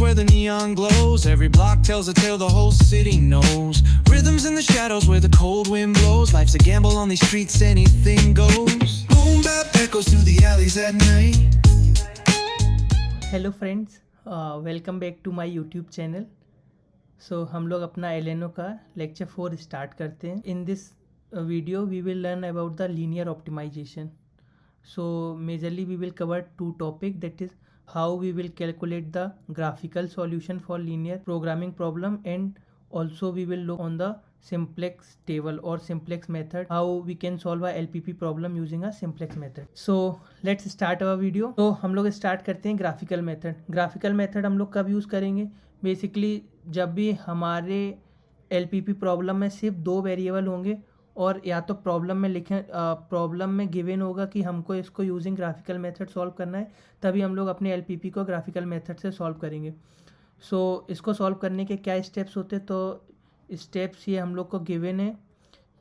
where the neon glows. Every block tells a tale the whole city knows. Rhythms in the shadows where the cold wind blows. Life's a gamble on these streets, anything goes. Boom bap echoes through the alleys at night. Hello friends, welcome back to my YouTube channel. So हम लोग अपना एलेनो का lecture 4 start करते हैं। In this video we will learn about the linear optimisation. So majorly we will cover two topic, that is how we will calculate the graphical solution for linear programming problem, and also we will look on the simplex table or simplex method, how we can solve a LPP problem using a simplex method. So let's start our video. तो हम लोग start करते हैं graphical method. Graphical method हम लोग कब use करेंगे? Basically जब भी हमारे LPP प्रॉब्लम में सिर्फ 2 वेरिएबल होंगे और या तो प्रॉब्लम में लिखें, प्रॉब्लम में गिवन होगा कि हमको इसको यूजिंग ग्राफिकल मेथड सॉल्व करना है, तभी हम लोग अपने LPP को ग्राफिकल मेथड से सॉल्व करेंगे। सो इसको सॉल्व करने के क्या स्टेप्स होते हैं? तो स्टेप्स ये हम लोग को गिवन है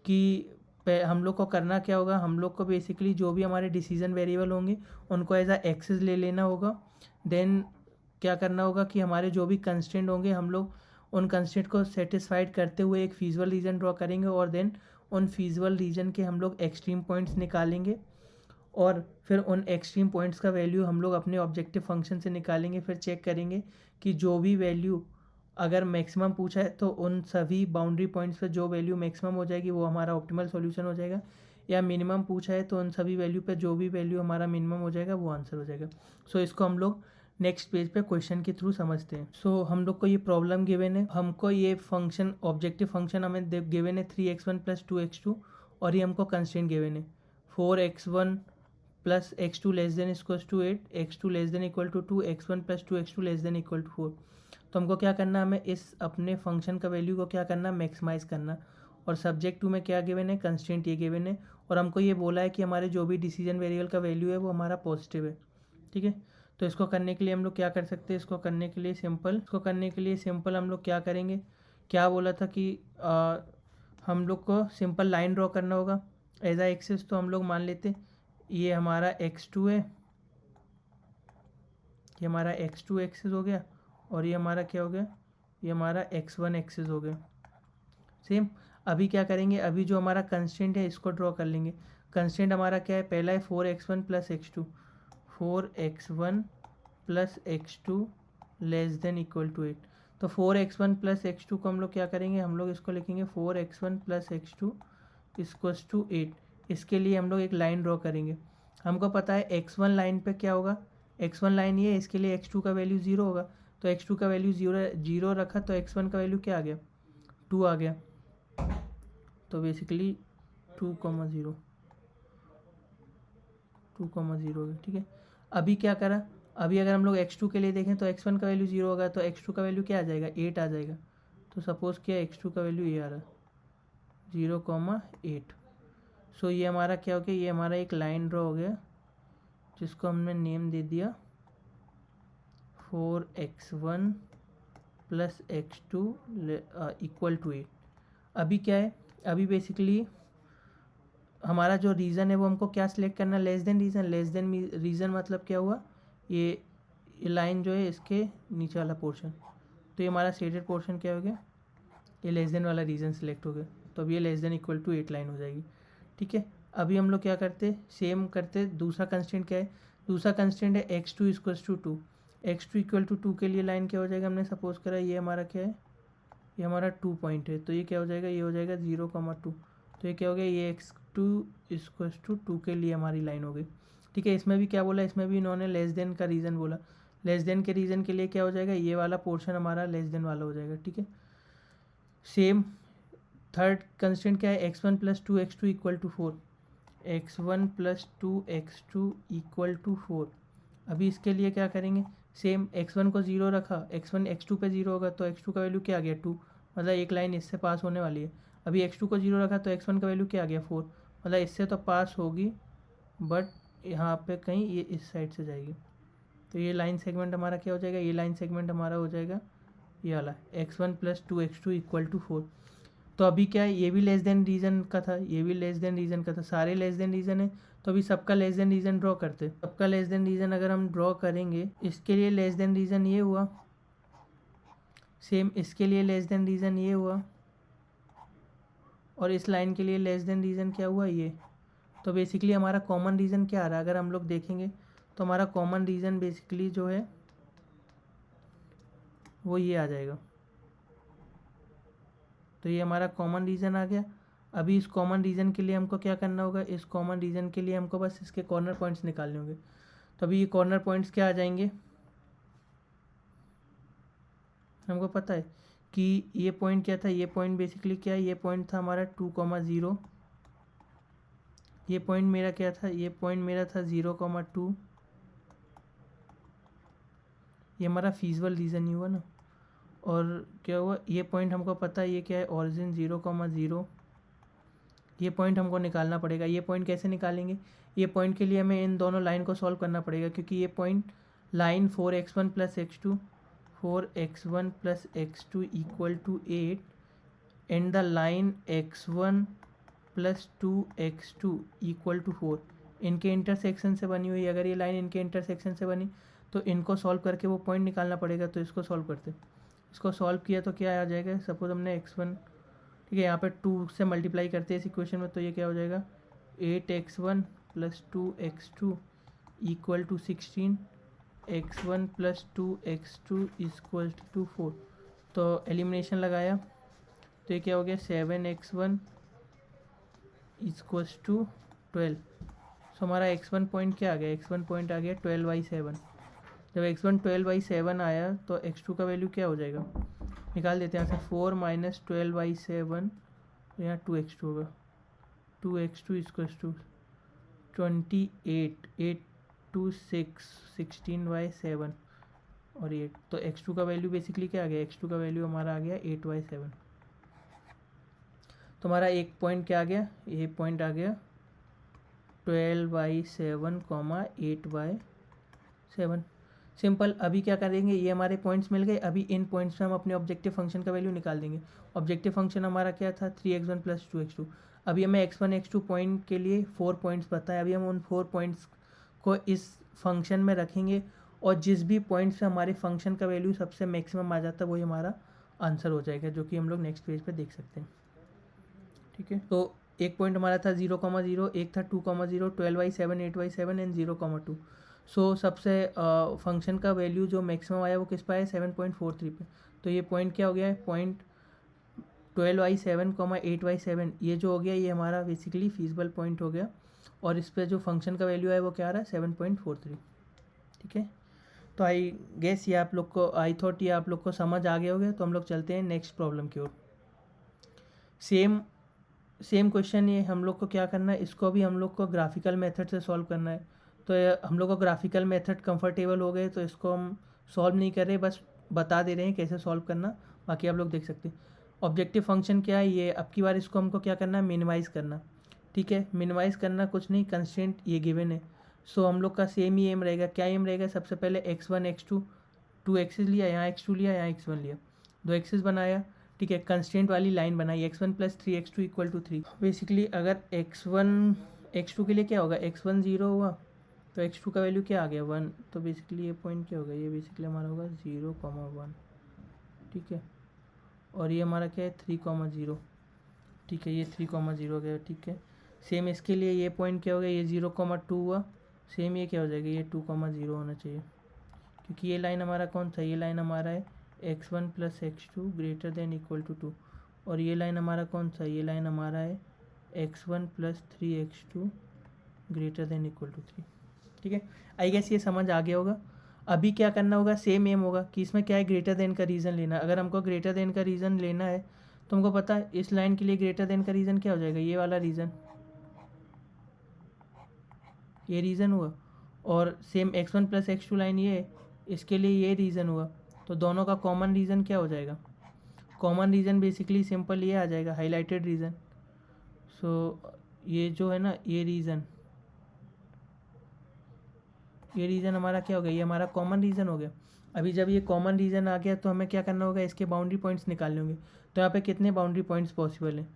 कि हम लोग को करना क्या होगा। हम लोग को बेसिकली जो भी हमारे डिसीजन वेरिएबल होंगे उनको एज अ एक्सेस ले लेना होगा। देन क्या करना होगा कि हमारे जो भी कंस्ट्रेंट होंगे हम लोग उन कंस्ट्रेंट को सेटिस्फाइड करते हुए एक फीजिबल रीजन ड्रॉ करेंगे, और देन उन फीजिबल रीजन के हम लोग एक्सट्रीम पॉइंट्स निकालेंगे, और फिर उन एक्सट्रीम पॉइंट्स का वैल्यू हम लोग अपने ऑब्जेक्टिव फंक्शन से निकालेंगे। फिर चेक करेंगे कि जो भी वैल्यू अगर मैक्सिमम पूछा है तो उन सभी बाउंड्री पॉइंट्स पे जो वैल्यू मैक्सिमम हो जाएगी वो हमारा ऑप्टिमल सॉल्यूशन हो जाएगा, या मिनिमम पूछा है तो उन सभी वैल्यू पे जो भी वैल्यू हमारा मिनिमम हो जाएगा वो आंसर हो जाएगा। सो इसको हम लोग नेक्स्ट पेज पे क्वेश्चन के थ्रू समझते हैं। सो हम लोग को ये प्रॉब्लम गिवन है, हमको ये फंक्शन ऑब्जेक्टिव फंक्शन हमें गिवन है 3x1 + 2x2, और ये हमको कंस्ट्रेंट गिवन है 4x1 + x2 <= 8, x2 <= 2, x1 + 2x2 <= 4। तो हमको क्या करना, हमें इस अपने फंक्शन का वैल्यू को क्या करना, मैक्सिमाइज़ करना। और सब्जेक्ट 2 में क्या गिवन है, कंस्ट्रेंट ये गिवन है, और हमको ये बोला है कि हमारे जो भी डिसीजन वेरिएबल का वैल्यू है वो हमारा पॉजिटिव है। ठीक है, तो इसको करने के लिए हम लोग क्या कर सकते हैं? इसको करने के लिए सिंपल हम लोग क्या करेंगे, क्या बोला था कि हम लोग को सिंपल लाइन ड्रॉ करना होगा एज अ एक्सिस। तो हम लोग मान लेते ये हमारा x2 है, ये हमारा x2 एक्सिस हो गया, और ये हमारा क्या हो गया, ये हमारा x1 एक्सिस हो गया। सेम अभी क्या करेंगे, अभी जो हमारा कंस्ट्रेंट है इसको ड्रॉ कर लेंगे। कंस्ट्रेंट हमारा क्या है, पहला है 4x1 + x2, 4x1 + x2 <= 8। तो 4x1 + x2 को हम लोग क्या करेंगे, हम लोग इसको लिखेंगे 4x1 + x2 = 8। इसके लिए हम लोग एक लाइन ड्रॉ करेंगे। हमको पता है x1 लाइन पे क्या होगा, x1 लाइन ये है, इसके लिए x2 का वैल्यू 0 होगा। तो x2 का वैल्यू 0 रखा तो x1 का वैल्यू क्या आ गया, 2 आ गया। तो बेसिकली 2, 0 हो गया। ठीक है, अभी क्या करा, अभी अगर हम लोग x2 के लिए देखें तो x1 का वैल्यू 0 होगा, तो x2 का वैल्यू क्या आ जाएगा, 8 आ जाएगा। तो सपोज़ किया x2 का वैल्यू ये आ रहा 0,8। सो ये हमारा क्या हो गया, ये हमारा एक लाइन ड्रॉ हो गया जिसको हमने नेम दे दिया 4x1 + x2 = 8। अभी क्या है, अभी बेसिकली हमारा जो रीज़न है वो हमको क्या सिलेक्ट करना, लेस देन रीज़न मतलब क्या हुआ, ये लाइन जो है इसके नीचे वाला पोर्शन। तो ये हमारा शेडेड पोर्शन क्या हो गया, ये लेस देन वाला रीज़न सिलेक्ट हो गया। तो अब ये <= 8 लाइन हो जाएगी। ठीक है, अभी हम लोग क्या करते, सेम करते, दूसरा कंस्ट्रेंट क्या है, दूसरा कंस्ट्रेंट है x2 = 2। x2 = 2 के लिए लाइन क्या हो जाएगा, हमने सपोज करा ये हमारा क्या है, ये हमारा 2 पॉइंट है, तो ये क्या हो जाएगा, ये हो जाएगा 0,2। तो ये क्या हो गया, ये x2 = 2 के लिए हमारी लाइन हो गई। ठीक है, इसमें भी क्या बोला, इसमें भी इन्होंने लेस देन का रीज़न बोला। लेस देन के रीज़न के लिए क्या हो जाएगा, ये वाला पोर्शन हमारा लेस देन वाला हो जाएगा। ठीक है, सेम थर्ड कंस्टेंट क्या है, x1 + 2x2 = 4, x1 + 2x2 = 4। अभी इसके लिए क्या करेंगे, सेम x1 को 0 रखा, x1 x2 पे 0 होगा तो x2 का वैल्यू क्या आ गया, 2, मतलब एक लाइन इससे पास होने वाली है। अभी x2 को 0 रखा तो x1 का वैल्यू क्या आ गया, 4, मतलब इससे तो पास होगी बट यहाँ पे कहीं ये इस साइड से जाएगी। तो ये लाइन सेगमेंट हमारा क्या हो जाएगा, ये लाइन सेगमेंट हमारा हो जाएगा ये वाला x1 + 2x2 = 4। तो अभी क्या है, ये भी लेस देन रीज़न का था, ये भी लेस देन रीज़न का था, सारे लेस देन रीज़न है। तो अभी सबका लेस देन रीज़न ड्रॉ करते, सबका लेस देन रीज़न अगर हम ड्रॉ करेंगे, इसके लिए लेस देन रीज़न ये हुआ सेम इसके लिए लेस देन रीज़न ये हुआ, और इस लाइन के लिए लेस देन रीज़न क्या हुआ, ये। तो बेसिकली हमारा कॉमन रीज़न क्या आ रहा है, अगर हम लोग देखेंगे तो हमारा कॉमन रीज़न बेसिकली जो है वो ये आ जाएगा। तो ये हमारा कॉमन रीज़न आ गया। अभी इस कॉमन रीज़न के लिए हमको क्या करना होगा, इस कॉमन रीज़न के लिए हमको बस इसके कॉर्नर पॉइंट्स निकालने होंगे। तो अभी ये कॉर्नर पॉइंट्स क्या आ जाएंगे, हमको पता है कि ये पॉइंट क्या था, ये पॉइंट बेसिकली क्या है, ये पॉइंट था हमारा 2,0। ये पॉइंट मेरा क्या था, ये पॉइंट मेरा था 0,2। ये हमारा फीजिबल रीज़न ही हुआ ना। और क्या हुआ, ये पॉइंट हमको पता है ये क्या है, ऑरिजिन 0,0। ये पॉइंट हमको निकालना पड़ेगा। ये पॉइंट कैसे निकालेंगे, ये पॉइंट के लिए हमें इन दोनों लाइन को सॉल्व करना पड़ेगा, क्योंकि ये point line 4x1 + x2 4x1 + x2 = 8 and the line x1 + 2x2 = 4 इनके इंटरसेक्शन से बनी हुई। अगर ये लाइन इनके इंटरसेक्शन से बनी तो इनको सॉल्व करके वो पॉइंट निकालना पड़ेगा। तो इसको सॉल्व करते, इसको सॉल्व किया तो क्या आ जाएगा, सपोज हमने x1, ठीक है, यहाँ पे 2 से मल्टीप्लाई करते हैं इस इक्वेशन में, तो ये क्या हो जाएगा, 8x1 + 2x2 = 16, x1 + 2x2 = 4। तो एलिमिनेशन लगाया तो ये क्या हो गया, 7x1 = 12। सो हमारा x1 पॉइंट क्या आ गया, x1 पॉइंट आ गया 12/7। जब x1 12/7 आया तो x2 का वैल्यू क्या हो जाएगा, निकाल देते हैं यहाँ से, 4 - 12/7, यहाँ 2x2 होगा, 2x2 = 28, 8 2 6, 16/7 और 8। तो x2 का वैल्यू बेसिकली क्या आ गया, x2 का वैल्यू हमारा आ गया 8/7। तो हमारा एक पॉइंट क्या आ गया, ये पॉइंट आ गया 12/7, 8/7। सिंपल। अभी क्या करेंगे, ये हमारे पॉइंट्स मिल गए। अभी इन पॉइंट्स में हम अपने ऑब्जेक्टिव फंक्शन का वैल्यू निकाल देंगे। ऑब्जेक्टिव फंक्शन हमारा क्या था, 3x1 + 2x2। अभी हमें x1 x2 पॉइंट के लिए 4 पॉइंट्स पता है। अभी हम उन 4 पॉइंट्स को इस फंक्शन में रखेंगे, और जिस भी पॉइंट से हमारे फंक्शन का वैल्यू सबसे मैक्सिमम आ जाता है वही हमारा आंसर हो जाएगा, जो कि हम लोग नेक्स्ट पेज पर देख सकते हैं। ठीक है, तो एक पॉइंट हमारा था 0,0, एक था 2,0, 12/7, 8/7 एंड 0,2। सो सबसे फंक्शन का वैल्यू जो मैक्सिमम आया वो किस पे आया, 7.43 पे। तो ये पॉइंट क्या हो गया है, पॉइंट 12/7, 8/7, ये जो हो गया ये हमारा बेसिकली फीजिबल पॉइंट हो गया। और इस पर जो फंक्शन का वैल्यू है वो क्या आ रहा है, 7.43। ठीक है, तो आई गेस ये आप लोग को, आई थॉट ये आप लोग को समझ आ गया होगा। तो हम लोग चलते हैं नेक्स्ट प्रॉब्लम की ओर। सेम क्वेश्चन, ये हम लोग को क्या करना है, इसको भी हम लोग को ग्राफिकल मेथड से सॉल्व करना है। तो हम लोग को ग्राफिकल मेथड कंफर्टेबल हो गए, तो इसको हम सॉल्व नहीं कर रहे, बस बता दे रहे हैं कैसे सॉल्व करना, बाकी आप लोग देख सकते हैं। ऑब्जेक्टिव फंक्शन क्या है, ये अब की बार इसको हमको क्या करना है, मिनिमाइज़ करना। ठीक है, मिनिमाइज़ करना कुछ नहीं, कंस्ट्रेंट ये गिवन है। सो हम लोग का सेम ही एम रहेगा। क्या एम रहेगा, सबसे पहले x1 x2, 2 एक्सेस लिया, यहाँ x2 लिया, यहाँ x1 लिया, 2 एक्सेस बनाया। ठीक है, कंस्टेंट वाली लाइन बनाई, x1 + 3x2 = 3। बेसिकली अगर x1 x2 के लिए क्या होगा, x1 0 हुआ तो x2 का वैल्यू क्या आ गया, 1। तो बेसिकली ये पॉइंट क्या होगा, ये बेसिकली हमारा होगा 0,1। ठीक है, और ये हमारा क्या है, 3,0। ठीक है, ये 3,0 हो गया। ठीक है, सेम इसके लिए ये पॉइंट क्या हो गया, ये 0,2 हुआ। सेम ये क्या हो जाएगा, ये 2,0 होना चाहिए, क्योंकि ये लाइन हमारा कौन सा, ये लाइन हमारा है x1 + x2 > 2। और ये लाइन हमारा कौन सा, ये लाइन हमारा है x1 + 3x2 > 3। ठीक है, आई गेस ये समझ आ गया होगा। अभी क्या करना होगा, सेम एम होगा कि इसमें क्या है, ग्रेटर देन का रीज़न लेना। अगर हमको ग्रेटर देन का रीज़न लेना है तो हमको पता है इस लाइन के लिए ग्रेटर देन का रीज़न क्या हो जाएगा, ये वाला रीज़न, ये रीज़न हुआ। और सेम x1 + x2 लाइन ये है, इसके लिए ये रीज़न हुआ। तो दोनों का कॉमन रीज़न क्या हो जाएगा, कॉमन रीज़न बेसिकली सिंपल ये आ जाएगा, हाईलाइटेड रीज़न। सो ये जो है ना, ये रीज़न हमारा क्या हो गया, ये हमारा कॉमन रीज़न हो गया। अभी जब ये कॉमन रीज़न आ गया तो हमें क्या करना होगा, इसके बाउंड्री पॉइंट्स निकालने होंगे। तो यहाँ पे कितने बाउंड्री पॉइंट्स पॉसिबल हैं,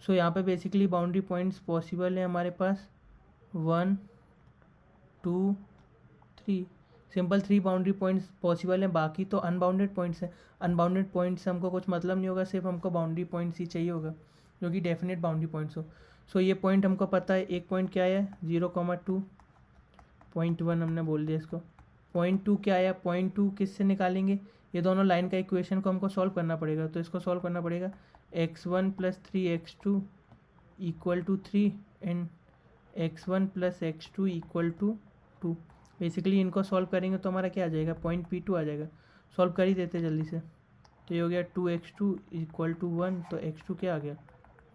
सो यहाँ पे बेसिकली बाउंड्री पॉइंट्स पॉसिबल है हमारे पास 1 2 3। सिंपल 3 बाउंड्री पॉइंट्स पॉसिबल हैं, बाकी तो अनबाउंडेड पॉइंट्स हैं। अनबाउंडेड पॉइंट्स से हमको कुछ मतलब नहीं होगा, सिर्फ हमको बाउंड्री पॉइंट्स ही चाहिए होगा जो कि डेफिनेट बाउंड्री पॉइंट्स हो। सो ये पॉइंट हमको पता है, एक पॉइंट क्या है 0,2, 0.1 हमने बोल दिया इसको। 0.2 क्या आया, 0.2 किससे निकालेंगे, ये दोनों लाइन का इक्वेशन को हमको सॉल्व करना पड़ेगा। तो इसको सॉल्व करना पड़ेगा, x1 + 3x2 = 3 and x1 + x2 = 2। Basically इनको सॉल्व करेंगे तो हमारा क्या आ जाएगा, पॉइंट P2 आ जाएगा। सॉल्व कर ही देते जल्दी से। तो ये हो गया 2x2 = 1, तो x2 क्या आ गया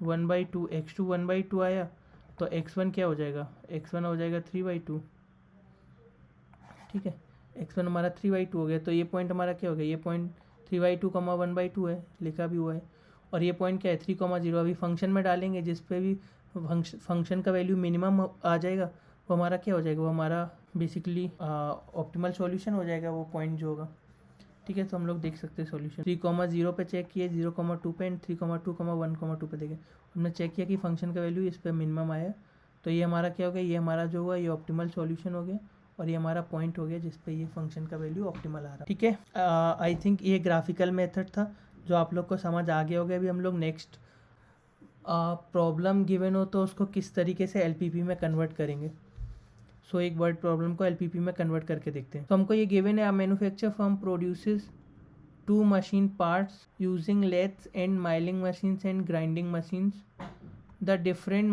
1/2, x2 1/2 आया, तो x1 क्या हो जाएगा, x1 हो जाएगा 3/2। ठीक है, x1 हमारा 3/2 हो गया। तो ये पॉइंट हमारा क्या हो गया, ये पॉइंट 3/2, 1/2 है, लिखा भी हुआ है। और ये पॉइंट क्या है 3,0। अभी फंक्शन में डालेंगे, जिस पे भी फंक्शन का वैल्यू मिनिमम आ जाएगा वो हमारा क्या हो जाएगा, वो हमारा बेसिकली ऑप्टिमल सॉल्यूशन हो जाएगा वो पॉइंट जो होगा। ठीक है, तो हम लोग देख सकते हैं सॉल्यूशन 3,0 पे चेक किए, 0,2 पे एंड 3,2, 1,2 पे देखे। हमने चेक किया कि फंक्शन का वैल्यू इस पर मिनिमम आया, तो ये हमारा क्या हो गया, ये हमारा जो हुआ ये ऑप्टिमल सॉल्यूशन हो गया और ये हमारा पॉइंट हो गया जिस पे ये फंक्शन का वैल्यू ऑप्टिमल आ रहा है। ठीक है, आई थिंक ये ग्राफिकल मेथड था जो आप लोग को समझ आ गया हो गया। अभी हम लोग नेक्स्ट प्रॉब्लम गिवन हो तो उसको किस तरीके से एलपीपी में कन्वर्ट करेंगे। सो एक वर्ड प्रॉब्लम को एलपीपी में कन्वर्ट करके देखते हैं। तो हमको ये गिवन है, a manufacture firm produces 2 machine parts using lathes and milling machines and grinding machines. The different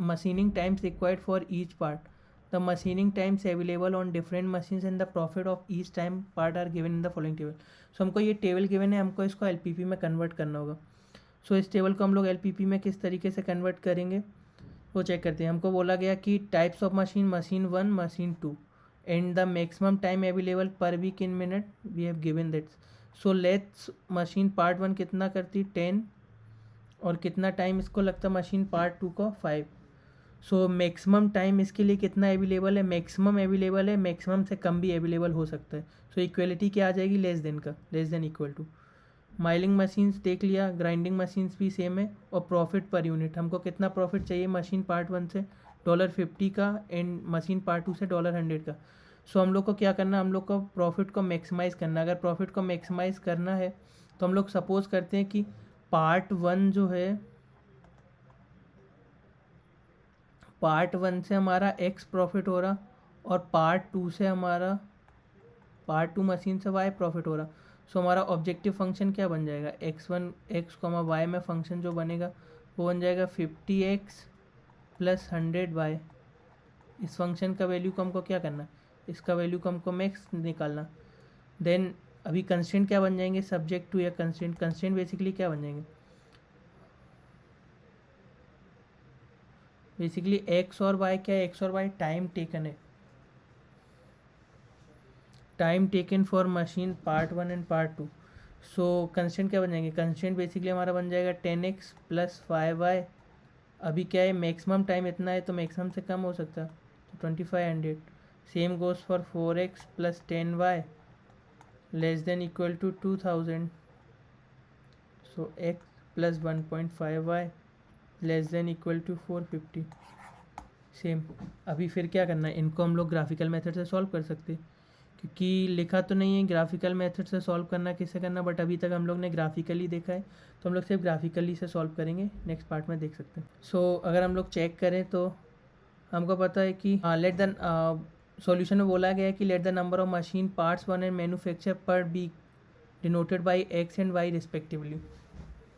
machining times required for each part. The machining times available on different machines and the profit of each time part are given in the following table. So हमको ये table given है, हमको इसको LPP में convert करना होगा। सो इस table को हम लोग एलपीपी में किस तरीके से कन्वर्ट करेंगे वो चेक करते हैं। हमको बोला गया कि types of machine, machine 1, machine 2 and the maximum time available per week in minute we have given that. So let's machine part 1 कितना करती 10 और कितना टाइम इसको लगता मशीन पार्ट 2 को 5। सो मैक्सिमम टाइम इसके लिए कितना अवेलेबल है, मैक्सिमम अवेलेबल है, मैक्सिमम से कम भी अवेलेबल हो सकता है। सो इक्वलिटी क्या आ जाएगी, लेस देन का, less than equal to. Milling machines देख लिया, ग्राइंडिंग मशीन्स भी सेम है। और प्रॉफिट पर यूनिट हमको कितना प्रॉफिट चाहिए मशीन पार्ट 1 से $50 का एंड मशीन पार्ट 2 से $100 का। सो हम लोग को क्या करना, हम लोग को प्रॉफिट को मैक्सिमाइज़ करना। अगर प्रॉफिट को मैक्सिमाइज़ करना है तो हम लोग सपोज़ करते हैं कि पार्ट 1 जो है, पार्ट 1 से हमारा x प्रॉफिट हो रहा और पार्ट 2 से हमारा, पार्ट 2 मशीन से y प्रॉफिट हो रहा। सो हमारा ऑब्जेक्टिव फंक्शन क्या बन जाएगा, x1 x, y में फंक्शन जो बनेगा वो बन जाएगा 50x + 100y। इस फंक्शन का वैल्यू को हमको क्या करना, इसका वैल्यू को हमको मैक्स निकालना। देन अभी कंस्टेंट क्या बन जाएंगे, सब्जेक्ट टू या कंस्टेंट। कंस्टेंट बेसिकली क्या बन जाएंगे, बेसिकली एक्स और वाई क्या है, एक्स और वाई टाइम टेकन है, time taken for machine part 1 and part 2। So constant क्या बन जाएंगे, कंस्टेंट बेसिकली हमारा बन जाएगा 10x + 5y। अभी क्या है मैक्सिमम टाइम इतना है तो मैक्सिमम से कम हो सकता है, तो 2500। Same goes for 4x + 10y less than equal to 2000। So x + 1.5y less than equal to 450। Same अभी फिर क्या करना है, इनको हम लोग ग्राफिकल मेथड से सॉल्व कर सकते हैं, क्योंकि लिखा तो नहीं है ग्राफिकल मेथड से सॉल्व करना किससे करना, बट अभी तक हम लोग ने ग्राफिकली देखा है तो हम लोग सिर्फ ग्राफिकली से सॉल्व करेंगे, नेक्स्ट पार्ट में देख सकते हैं। सो अगर हम लोग चेक करें तो हमको पता है कि लेट द सॉल्यूशन में बोला गया है कि let the number of machine parts one and manufacture पर be denoted by X and Y respectively.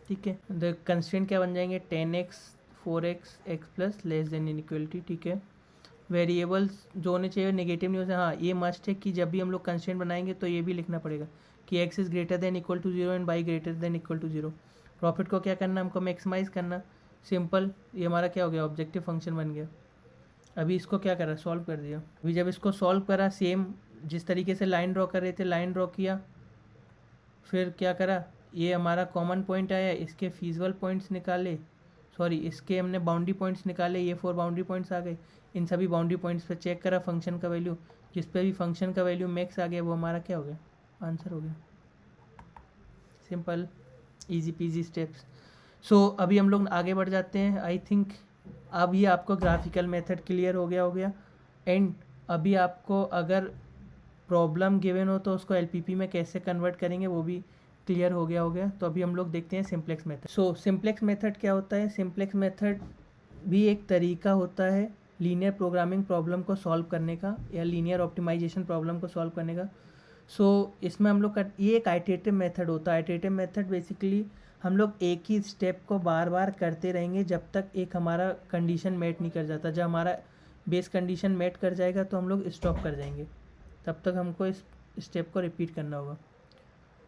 ठीक है, द कंस्टेंट क्या बन जाएंगे 10x 4x x plus less than inequality. ठीक है, वेरिएबल्स जो होने चाहिए नेगेटिव नहीं हो सकते। हाँ ये मस्ट है कि जब भी हम लोग कंस्टेंट बनाएंगे तो ये भी लिखना पड़ेगा कि x is greater than equal to 0 and y greater than equal to 0। Profit को क्या करना, हमको मैक्सिमाइज़ करना। सिंपल, ये हमारा क्या हो गया, ऑब्जेक्टिव फंक्शन बन गया। अभी इसको क्या करा, सॉल्व कर दिया। अभी जब इसको सॉल्व करा, सेम जिस तरीके से लाइन ड्रॉ कर रहे थे लाइन ड्रॉ किया, फिर क्या करा, ये हमारा कॉमन पॉइंट आया, इसके फीजिबल पॉइंट्स निकाले, सॉरी इसके हमने बाउंड्री पॉइंट्स निकाले, ये 4 बाउंड्री पॉइंट्स आ गए। इन सभी बाउंड्री पॉइंट्स पे चेक करा फंक्शन का वैल्यू, जिस पे भी फंक्शन का वैल्यू मैक्स आ गया वो हमारा क्या हो गया, आंसर हो गया। Simple easy peasy steps. So अभी हम लोग आगे बढ़ जाते हैं। आई थिंक अब ये आपको ग्राफिकल मेथड क्लियर हो गया एंड अभी आपको अगर प्रॉब्लम गिवन हो तो उसको एलपीपी में कैसे कन्वर्ट करेंगे वो भी क्लियर हो गया। तो अभी हम लोग देखते हैं सिंप्लेक्स मेथड। सो सिंप्लेक्स मेथड क्या होता है? सिंप्लेक्स मेथड भी एक तरीका होता है लीनियर प्रोग्रामिंग प्रॉब्लम को सॉल्व करने का या लीनियर ऑप्टिमाइजेशन प्रॉब्लम को सॉल्व करने का। इसमें हम लोग ये एक आइटरेटिव मेथड होता है। आइटरेटिव मेथड बेसिकली हम लोग एक ही स्टेप को बार बार करते रहेंगे जब तक एक हमारा कंडीशन मेट नहीं कर जाता। जब हमारा बेस कंडीशन मेट कर जाएगा तो हम लोग स्टॉप कर जाएंगे, तब तक हमको इस स्टेप को रिपीट करना होगा।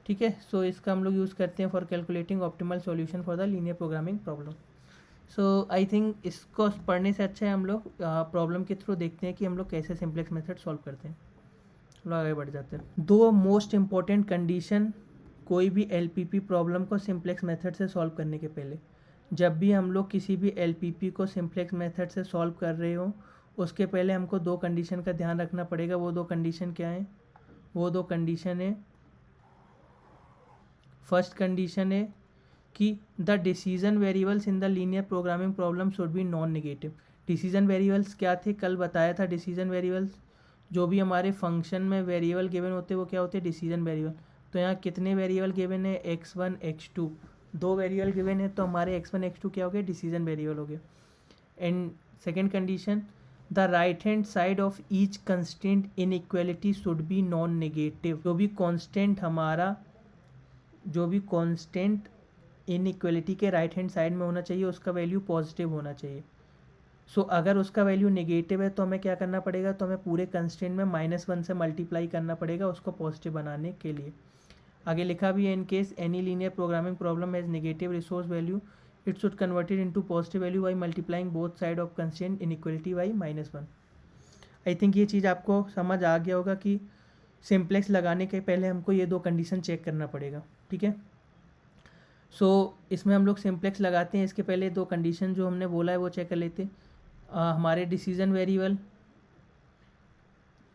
ठीक है, इसका हम लोग यूज़ करते हैं for calculating optimal solution for the linear programming problem. I think इसको पढ़ने से अच्छा है हम लोग प्रॉब्लम के थ्रू देखते हैं कि हम लोग कैसे सिंप्लेक्स मेथड सॉल्व करते हैं। लोग आगे बढ़ जाते हैं। दो मोस्ट इम्पॉर्टेंट कंडीशन कोई भी एलपीपी प्रॉब्लम को सिंप्लेक्स मेथड से सॉल्व करने के पहले। जब भी हम लोग किसी भी एलपीपी को सिंप्लेक्स मेथड से सॉल्व कर रहे हो उसके पहले हमको दो कंडीशन का ध्यान रखना पड़ेगा। वो दो कंडीशन क्या है? वो दो कंडीशन है, फर्स्ट कंडीशन है कि the decision variables in the linear programming problem should be non negative. Decision variables क्या थे? कल बताया था। डिसीजन वेरिएबल्स जो भी हमारे फंक्शन में वेरिएबल गिवन होते हैं वो क्या होते हैं? Decision variable. तो यहाँ कितने वेरिएबल गिवन है? x1 x2, दो वेरिएबल गिवन है तो हमारे x1 x2 क्या हो गए? डिसीजन वेरिएबल हो गए। And second condition, the right hand side of each constant inequality should be non negative. जो भी कांस्टेंट इनइक्वालिटी के राइट हैंड साइड में होना चाहिए उसका वैल्यू पॉजिटिव होना चाहिए। अगर उसका वैल्यू नेगेटिव है तो हमें क्या करना पड़ेगा? तो हमें पूरे कंस्टेंट में -1 से मल्टीप्लाई करना पड़ेगा उसको पॉजिटिव बनाने के लिए। आगे लिखा भी है, in case any linear programming problem has negative resource value it should converted into positive value by multiplying both side of constant inequality by -1। I think ये चीज़ आपको समझ आ गया होगा कि सिंप्लेक्स लगाने के पहले हमको ये दो कंडीशन चेक करना पड़ेगा। ठीक है, इसमें हम लोग सिंप्लेक्स लगाते हैं, इसके पहले दो कंडीशन जो हमने बोला है वो चेक कर लेते हैं। हमारे डिसीजन वेरिएबल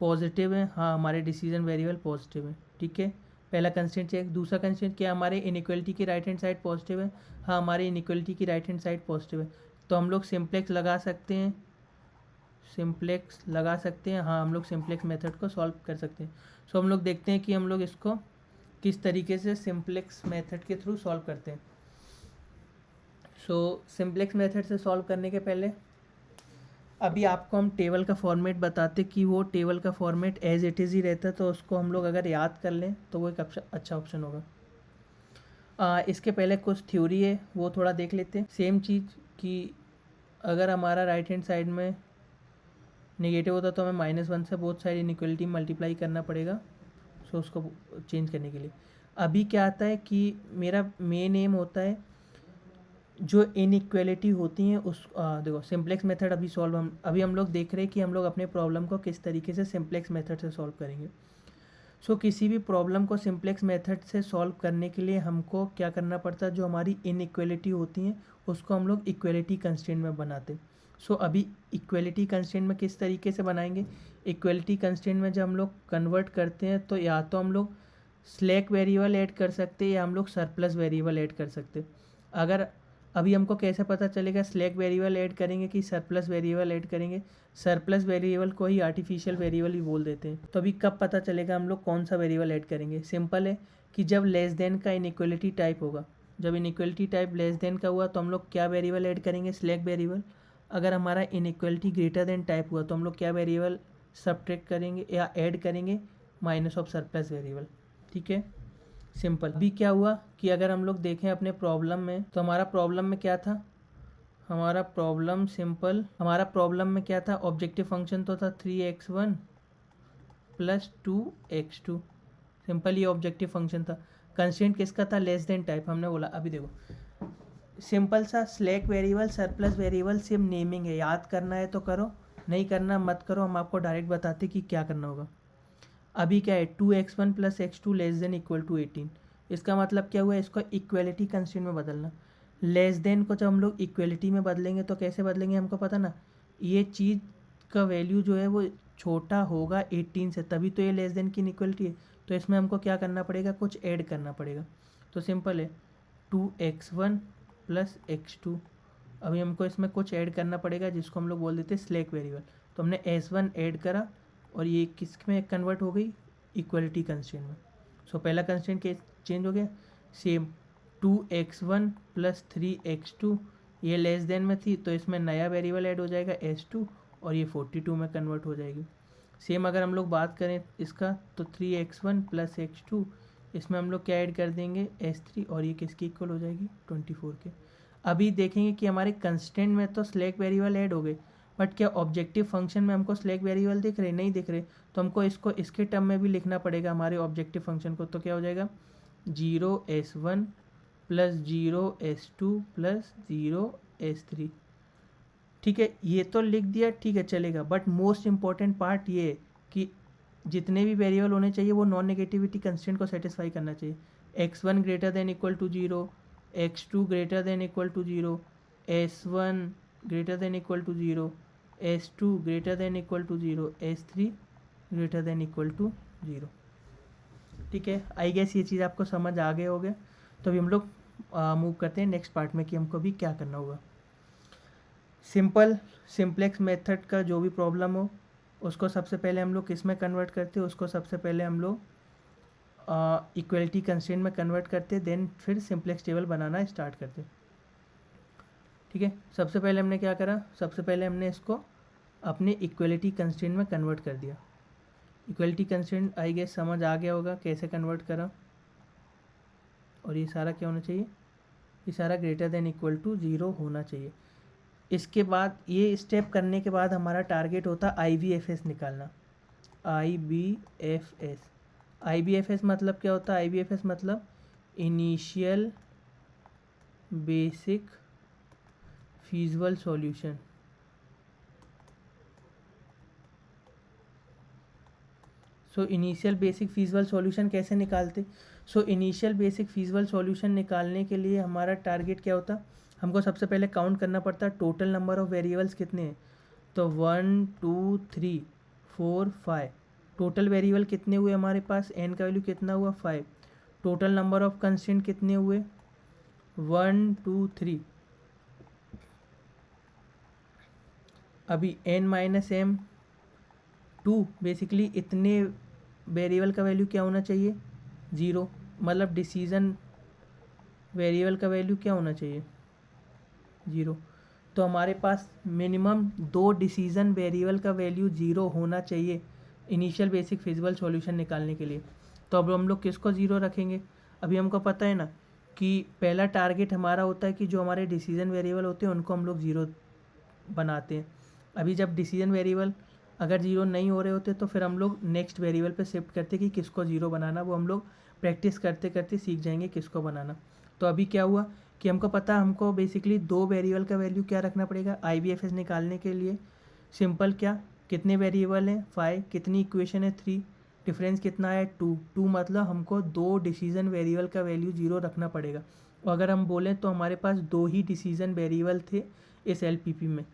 पॉजिटिव है। हाँ, हमारे डिसीजन वेरिएबल पॉजिटिव है। ठीक है, पहला कंस्टेंट चेक। दूसरा कंस्टेंट क्या? हमारे इनइक्वालिटी की राइट हैंड साइड पॉजिटिव है। हाँ, हमारी इनइक्वालिटी की राइट हैंड साइड पॉजिटिव है। तो हम लोग सिंप्लेक्स लगा सकते हैं। हाँ, हम लोग सिंप्लेक्स मेथड को सॉल्व कर सकते हैं। हम लोग देखते हैं कि हम लोग इसको किस तरीके से सिंप्लेक्स मेथड के थ्रू सॉल्व करते हैं। सिंप्लेक्स मेथड से सॉल्व करने के पहले अभी आपको हम टेबल का फॉर्मेट बताते कि वो टेबल का फॉर्मेट एज इट इज़ ही रहता है, तो उसको हम लोग अगर याद कर लें तो वो एक अच्छा ऑप्शन होगा। इसके पहले कुछ थ्योरी है वो थोड़ा देख लेते हैं। सेम चीज़ कि अगर हमारा राइट हैंड साइड में नेगेटिव होता तो हमें -1 से बोथ साइड इनइक्वालिटी मल्टीप्लाई करना पड़ेगा उसको चेंज करने के लिए। अभी क्या आता है कि मेरा मेन एम होता है जो इनइक्वालिटी होती हैं उस देखो सिंप्लेक्स मेथड अभी हम लोग देख रहे हैं कि हम लोग अपने प्रॉब्लम को किस तरीके से सिंप्लेक्स मेथड से सॉल्व करेंगे। किसी भी प्रॉब्लम को सिंप्लेक्स मेथड से सॉल्व करने के लिए हमको क्या करना पड़ता है? जो हमारी इनइक्वालिटी होती हैं उसको हम लोग इक्वालिटी कंस्ट्रेंट में बनाते। अभी इक्वालिटी कंस्ट्रेंट में किस तरीके से बनाएंगे? इक्वालिटी कंस्ट्रेंट में जब हम लोग कन्वर्ट करते हैं तो या तो हम लोग स्लैक वेरिएबल ऐड कर सकते हैं या हम लोग सरप्लस वेरिएबल ऐड कर सकते हैं। अगर अभी हमको कैसे पता चलेगा स्लैक वेरिएबल ऐड करेंगे कि सरप्लस वेरिएबल ऐड करेंगे? सरप्लस वेरिएबल को ही आर्टिफिशियल वेरिएबल भी बोल देते हैं। तो अभी कब पता चलेगा हम लोग कौन सा वेरिएबल ऐड करेंगे? सिंपल है कि जब लेस देन का इनइक्वालिटी टाइप होगा। जब इनइक्वालिटी टाइप लेस देन का हुआ तो हम लोग क्या वेरिएबल ऐड करेंगे? Slack variable. अगर हमारा इनइक्वालिटी ग्रेटर देन टाइप हुआ तो हम लोग क्या वेरिएबल सब्ट्रैक्ट करेंगे या ऐड करेंगे? Minus of surplus variable. ठीक है, सिंपल। अभी क्या हुआ कि अगर हम लोग देखें अपने प्रॉब्लम में तो हमारा प्रॉब्लम में क्या था? हमारा प्रॉब्लम में क्या था? ऑब्जेक्टिव फंक्शन तो था 3x1 + 2x2। सिंपल, ये ऑब्जेक्टिव फंक्शन था। कंस्ट्रेंट किसका था? Less than type. हमने बोला अभी देखो सिंपल सा स्लैक वेरिएबल सरप्लस वेरिएबल सिर्फ नेमिंग है। याद करना है तो करो, नहीं करना मत करो। हम आपको डायरेक्ट बताते कि क्या करना होगा। अभी क्या है? 2x1 + x2 <= 18। इसका मतलब क्या हुआ? इसको इक्वलिटी कंस्ट्रेंट में बदलना। लेस देन को जब हम लोग इक्वलिटी में बदलेंगे तो कैसे बदलेंगे हमको पता ना? ये चीज़ का वैल्यू जो है वो छोटा होगा 18 से, तभी तो ये लेस देन की इनइक्वलिटी है। तो इसमें हमको क्या करना पड़ेगा? कुछ ऐड करना पड़ेगा। तो सिंपल है 2x1 + x2। अभी हमको इसमें कुछ ऐड करना पड़ेगा जिसको हम लोग बोल देते हैं स्लैक वेरिएबल। तो हमने s1 ऐड करा और ये किस में कन्वर्ट हो गई, इक्वलिटी कंस्ट्रेंट में। सो पहला कंस्ट्रेंट के चेंज हो गया, सेम 2x1 प्लस 3x2, ये लेस देन में थी तो इसमें नया वेरिएबल ऐड हो जाएगा s2 और ये 42 में कन्वर्ट हो जाएगी। सेम अगर हम लोग बात करें इसका तो 3x1 प्लस x2, इसमें हम लोग क्या ऐड कर देंगे s3 और ये किसकी इक्वल हो जाएगी 24 के। अभी देखेंगे कि हमारे कंस्टेंट में तो स्लैक वेरिएबल ऐड हो गए, बट क्या ऑब्जेक्टिव फंक्शन में हमको स्लैक वेरिएबल दिख रहे, नहीं दिख रहे, तो हमको इसको इसके टर्म में भी लिखना पड़ेगा हमारे ऑब्जेक्टिव फंक्शन को। तो क्या हो जाएगा 0s1 plus 0s2 plus 0s3। ठीक है, ये तो लिख दिया, ठीक है चलेगा, बट मोस्ट इम्पॉर्टेंट पार्ट ये है कि जितने भी वेरिएबल होने चाहिए वो नॉन नेगेटिविटी कंस्टेंट को सेटिस्फाई करना चाहिए। x1 greater than equal to 0, x2 greater than equal to 0, s1 greater than equal to 0, s2 greater than equal to 0, s3 greater than equal to 0। ठीक है, आई गेस ये चीज़ आपको समझ आ गए होगे। तो अभी हम लोग मूव करते हैं नेक्स्ट पार्ट में कि हमको अभी क्या करना होगा। सिंप्लेक्स मेथड का जो भी प्रॉब्लम हो उसको सबसे पहले हम लोग किस में कन्वर्ट करते हैं, उसको सबसे पहले हम लोग इक्वलिटी कंस्ट्रेंट में कन्वर्ट करते, देन फिर सिंप्लेक्स टेबल बनाना स्टार्ट करते। ठीक है, सबसे पहले हमने क्या करा, सबसे पहले हमने इसको अपने इक्वलिटी कंस्ट्रेंट में कन्वर्ट कर दिया। इक्वलिटी कंस्ट्रेंट आई गेस समझ आ गया होगा कैसे कन्वर्ट करा। और ये सारा क्या होना चाहिए, ये सारा ग्रेटर देन इक्वल टू 0 होना चाहिए। इसके बाद ये स्टेप करने के बाद हमारा टारगेट होता IBFS निकालना। IBFS मतलब क्या होता है, IBFS मतलब initial basic feasible solution. So initial basic feasible solution कैसे निकालते, so initial basic feasible solution निकालने के लिए हमारा टारगेट क्या होता, हमको सबसे पहले काउंट करना पड़ता है टोटल नंबर ऑफ़ वेरिएबल्स कितने हैं। तो 1 2 3 4 5 टोटल वेरिएबल कितने हुए हमारे पास, n का वैल्यू कितना हुआ 5। टोटल नंबर ऑफ कंस्टेंट कितने हुए 1 2 3। अभी n माइनस m 2, बेसिकली इतने वेरिएबल का वैल्यू क्या होना चाहिए 0, मतलब डिसीजन वेरिएबल का वैल्यू क्या होना चाहिए 0। तो हमारे पास मिनिमम 2 डिसीजन वेरिएबल का वैल्यू 0 होना चाहिए इनिशियल बेसिक फिजिबल सॉल्यूशन निकालने के लिए। तो अब हम लोग किसको 0 रखेंगे, अभी हमको पता है ना कि पहला टारगेट हमारा होता है कि जो हमारे डिसीजन वेरिएबल होते हैं उनको हम लोग 0 बनाते हैं। अभी जब डिसीजन वेरिएबल अगर 0 नहीं हो रहे होते तो फिर हम लोग नेक्स्ट वेरिएबल पे शिफ्ट करते कि किसको 0 बनाना, वो हम लोग प्रैक्टिस करते करते सीख जाएंगे किसको बनाना। तो अभी क्या हुआ कि हमको पता, हमको बेसिकली 2 वेरिएबल का वैल्यू क्या रखना पड़ेगा IBFS निकालने के लिए। सिंपल, क्या कितने वेरिएबल हैं 5, कितनी इक्वेशन है 3, डिफरेंस कितना है 2 मतलब हमको 2 डिसीजन वेरिएबल का वैल्यू 0 रखना पड़ेगा। और अगर हम बोलें तो हमारे पास 2 ही डिसीजन वेरिएबल थे इस LPP में।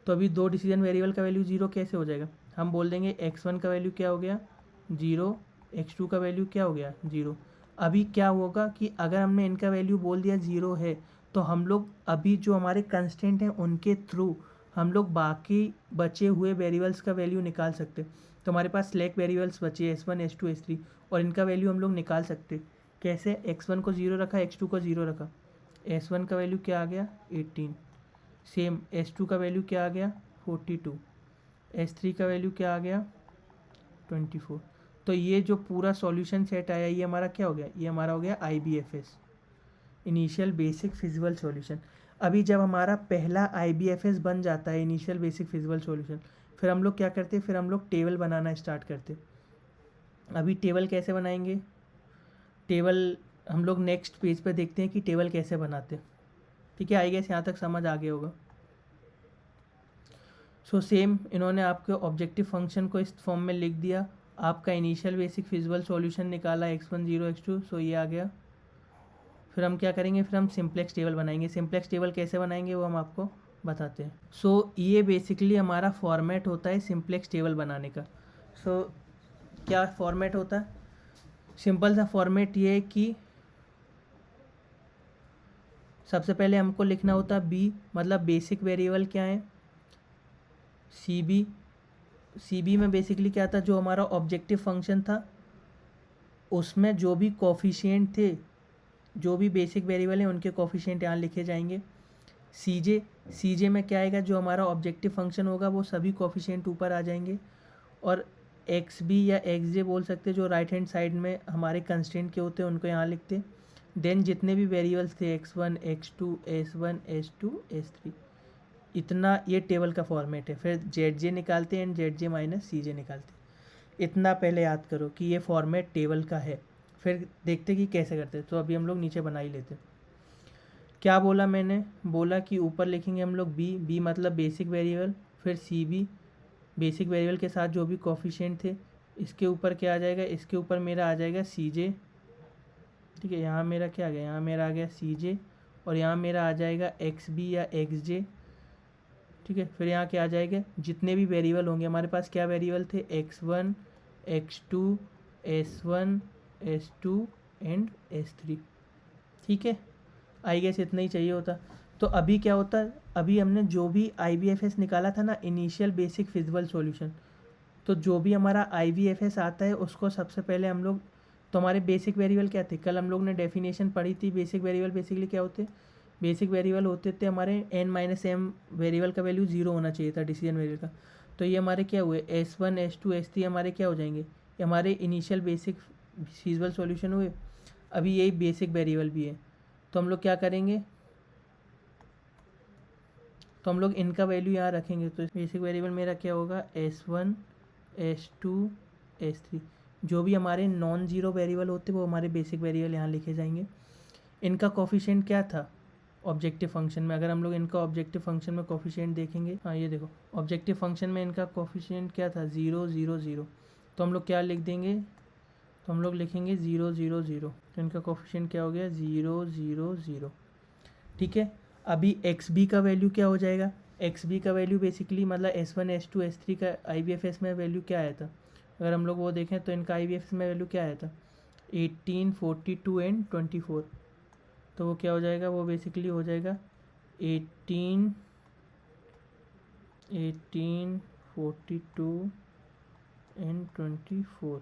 तो अभी 2 डिसीजन वेरिएबल का वैल्यू 0 कैसे हो जाएगा, हम बोल देंगे x1 का वैल्यू क्या हो गया 0, x2 का वैल्यू क्या हो गया 0। अभी क्या होगा कि अगर हमने इनका वैल्यू बोल दिया 0 है तो हम लोग अभी जो हमारे कंस्टेंट हैं उनके थ्रू हम लोग बाकी बचे हुए वेरिएबल्स का वैल्यू निकाल सकते। तो हमारे पास स्लैक वेरिएबल्स बचे S1 S2 S3 और इनका वैल्यू हम लोग निकाल सकते। कैसे, x1 को 0 रखा, x2 को 0 रखा, S1 का वैल्यू क्या आ गया 18, सेम S2 का वैल्यू क्या आ गया 42, S3 का वैल्यू क्या आ गया 24। तो ये जो पूरा सॉल्यूशन सेट आया ये हमारा क्या हो गया, ये हमारा हो गया IBFS initial basic feasible solution. अभी जब हमारा पहला IBFS बन जाता है इनिशियल बेसिक फिजिबल सॉल्यूशन, फिर हम लोग क्या करते हैं, फिर हम लोग टेबल बनाना स्टार्ट करते। अभी टेबल कैसे बनाएंगे, टेबल हम लोग नेक्स्ट पेज पे देखते हैं कि टेबल कैसे बनाते। ठीक है, आई गेस यहाँ तक समझ आ गया होगा। सो सेम इन्होंने आपके ऑब्जेक्टिव फंक्शन को इस फॉर्म में लिख दिया, आपका इनिशियल बेसिक फिजिबल सॉल्यूशन निकाला x1 0 x2, सो ये आ गया। फिर हम क्या करेंगे, फिर हम सिंप्लेक्स टेबल बनाएंगे। सिंप्लेक्स टेबल कैसे बनाएंगे वो हम आपको बताते हैं। सो ये बेसिकली हमारा फॉर्मेट होता है सिंप्लेक्स टेबल बनाने का। सो क्या फॉर्मेट होता है, सिंपल सा फॉर्मेट ये है कि सबसे पहले हमको लिखना होता है B, मतलब बेसिक वेरिएबल क्या है CB, सी बी में बेसिकली क्या था, जो हमारा ऑब्जेक्टिव फंक्शन था उसमें जो भी कोफिशिएंट थे, जो भी बेसिक वेरिएबल हैं उनके कोफिशिएंट यहाँ लिखे जाएंगे। सी जे में क्या आएगा, जो हमारा ऑब्जेक्टिव फंक्शन होगा वो सभी कोफिशिएंट ऊपर आ जाएंगे। और एक्स बी या एक्स जे बोल सकते जो राइट हैंड साइड में हमारे कंस्ट्रेंट के होते हैं उनको यहाँ लिखते। देन जितने भी वेरिएबल्स थे x1 x2 s1 s2 s3, इतना ये टेबल का फॉर्मेट है। फिर जेड जे निकालते हैं and Z J minus C जे निकालते हैं। इतना पहले याद करो कि ये फॉर्मेट टेबल का है, फिर देखते कि कैसे करते। तो अभी हम लोग नीचे बना ही लेते। क्या बोला मैंने, बोला कि ऊपर लिखेंगे हम लोग बी मतलब बेसिक वेरिएबल, फिर सी बी बेसिक वेरिएबल के साथ जो भी कोफिशिएंट थे। इसके ऊपर क्या आ जाएगा, इसके ऊपर मेरा आ जाएगा सी जे। ठीक है, यहाँ मेरा क्या आ गया, यहाँ मेरा आ गया सी जे, और यहाँ मेरा आ जाएगा एक्स बी या एक्स जे। ठीक है, फिर यहाँ क्या आ जाएगा, जितने भी वेरिएबल होंगे हमारे पास, क्या वेरिएबल थे, x1 x2 s1 s2 and s3। ठीक है, आई गेस इतना ही चाहिए होता। तो अभी क्या होता, अभी हमने जो भी IBFS निकाला था ना, इनिशियल बेसिक फिजिबल सॉल्यूशन, तो जो भी हमारा IBFS आता है उसको सबसे पहले हम लोग, तो हमारे बेसिक वेरिएबल क्या थे, कल हम लोग ने डेफिनेशन पढ़ी थी। बेसिक वेरिएबल बेसिकली क्या होते, बेसिक वेरिएबल होते थे हमारे n-m वेरिएबल का वैल्यू 0 होना चाहिए था डिसीजन वेरिएबल का। तो ये हमारे क्या हुए, s1 s2 s3 हमारे क्या हो जाएंगे, ये हमारे इनिशियल बेसिक फिजिबल सॉल्यूशन हुए। अभी यही बेसिक वेरिएबल भी है, तो हम लोग क्या करेंगे, तो हम लोग इनका वैल्यू यहाँ रखेंगे। तो बेसिक वेरिएबल मेरा क्या होगा, s1 s2 s3, जो भी हमारे नॉन जीरो वेरिएबल होते वो हमारे बेसिक वेरिएबल यहाँ लिखे जाएंगे। इनका कोफिशिएंट क्या था ऑब्जेक्टिव फंक्शन में, अगर हम लोग इनका ऑब्जेक्टिव फंक्शन में कोफिशिएंट देखेंगे, हाँ ये देखो ऑब्जेक्टिव फंक्शन में इनका कोफिशिएंट क्या था, 0 0 0। तो हम लोग क्या लिख देंगे, तो हम लोग लिखेंगे 0 0 0। तो इनका कोफिशिएंट क्या हो गया, 0 0 0। ठीक है, अभी एक्स बी का वैल्यू क्या हो जाएगा, एक्स बी का वैल्यू बेसिकली मतलब s1 s2 s3 का IBFS में वैल्यू क्या आया था, अगर हम लोग वो देखें तो इनका IBFS में वैल्यू क्या आया था, 18 42 एंड 24। तो वो क्या हो जाएगा, वो बेसिकली हो जाएगा 18 42 एंड 24।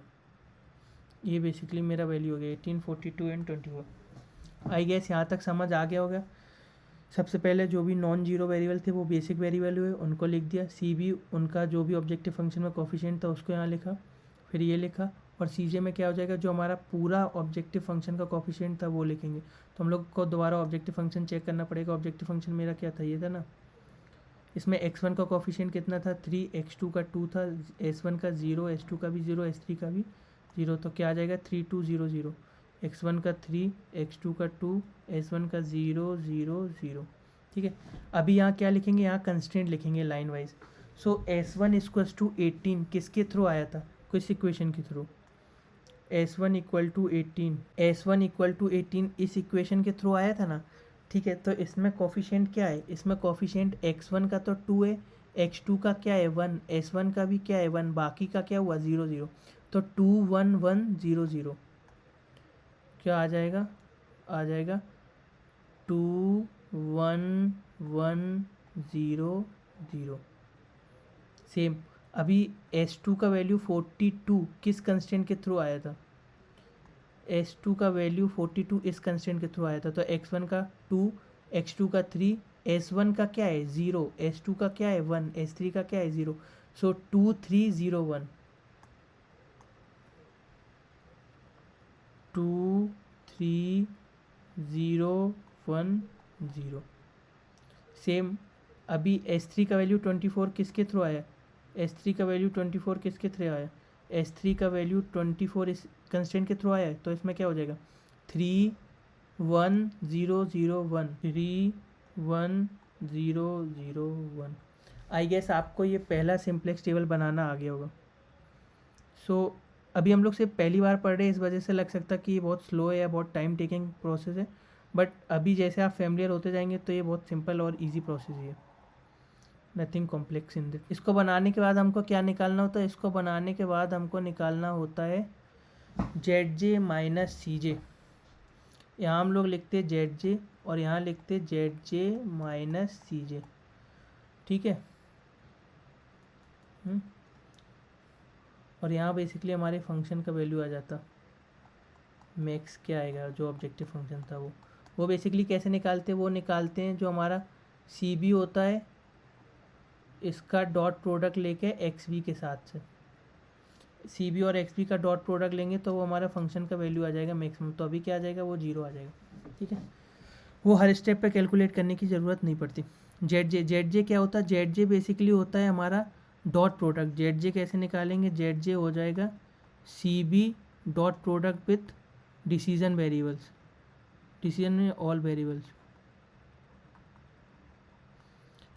ये बेसिकली मेरा वैल्यू हो गया 18 42 एंड 24। आई गेस यहाँ तक समझ आ गया होगा। सबसे पहले जो भी नॉन जीरो वेरिएबल थे वो बेसिक वेरिएबल हुए, उनको लिख दिया। सी बी उनका जो भी ऑब्जेक्टिव फंक्शन में कोफिशिएंट था उसको यहाँ लिखा, फिर ये लिखा। और सी जे में क्या हो जाएगा, जो हमारा पूरा ऑब्जेक्टिव फंक्शन का कोफिशिएंट था वो लिखेंगे। तो हम लोग को दोबारा ऑब्जेक्टिव फंक्शन चेक करना पड़ेगा। ऑब्जेक्टिव फंक्शन मेरा क्या था, ये था ना, इसमें x1 का कोफिशिएंट कितना था, 3, x2 का 2 था, s1 का 0, s2 का भी 0, s3 का भी 0। तो क्या आ जाएगा, 3 2 0 0। x1 का 3, x2 का 2, s1 का 0 0 0। ठीक है, अभी यहाँ क्या लिखेंगे, यहाँ कंस्ट्रेंट लिखेंगे line wise. So s1 equals to 18 किसके थ्रू आया था, किस इक्वेशन के through, s1 equal to 18, s1 equal to 18 इस इक्वेशन के थ्रू आया था ना। ठीक है, तो इसमें कोफिशिएंट क्या है, इसमें कोफिशिएंट x1 का तो 2 है, x2 का क्या है 1, s1 का भी क्या है 1, बाकी का क्या हुआ 0 0। तो 2 1 1 0 0 क्या आ जाएगा, आ जाएगा 2 1 1 0 0। सेम अभी s2 का वैल्यू 42 किस कंस्टेंट के थ्रू आया था, s2 का वैल्यू 42 इस कंस्टेंट के थ्रू आया था। तो x1 का 2, x2 का 3, s1 का क्या है 0, s2 का क्या है 1, s3 का क्या है 0। सो 2 3 0 1, 2 3 0 1 0। सेम अभी s3 का वैल्यू 24 किसके थ्रू आया, s3 का वैल्यू 24 किसके थ्रू आया, s3 का वैल्यू 24 इस कंस्टेंट के थ्रू आया है। तो इसमें क्या हो जाएगा, 3 1 0 0 1, 3 1 0 0 1। आई गेस आपको ये पहला सिंप्लेक्स टेबल बनाना आ गया होगा। सो अभी हम लोग सिर्फ पहली बार पढ़ रहे हैं, इस वजह से लग सकता है कि ये बहुत स्लो है या बहुत टाइम टेकिंग प्रोसेस है, बट अभी जैसे आप फेमिलियर होते जाएंगे तो ये बहुत सिंपल और इजी प्रोसेस ही है, नथिंग कॉम्प्लेक्स इन दिस। इसको बनाने के बाद हमको क्या निकालना होता है, इसको बनाने के बाद हमको निकालना होता है जेड जे माइनस सी जे। यहाँ हम लोग लिखते हैं जेड जे और यहाँ लिखते हैं जेड जे माइनस सी जे। ठीक है, और यहाँ बेसिकली हमारे फंक्शन का वैल्यू आ जाता, मैक्स क्या आएगा जो ऑब्जेक्टिव फंक्शन था वो बेसिकली कैसे निकालते हैं, वो निकालते हैं जो हमारा सी बी होता है इसका डॉट प्रोडक्ट लेके एक्स बी के साथ से, सी बी और एक्स बी का डॉट प्रोडक्ट लेंगे तो वो हमारा फंक्शन का वैल्यू आ जाएगा मैक्सिमम। तो अभी क्या आ जाएगा, वो 0 आ जाएगा। ठीक है, वो हर स्टेप पे कैलकुलेट करने की ज़रूरत नहीं पड़ती। जेड जे क्या होता है, जेड जे बेसिकली होता है हमारा डॉट प्रोडक्ट। जेड जे कैसे निकालेंगे, जेड जे हो जाएगा C B dot product with decision variables, decision में all variables.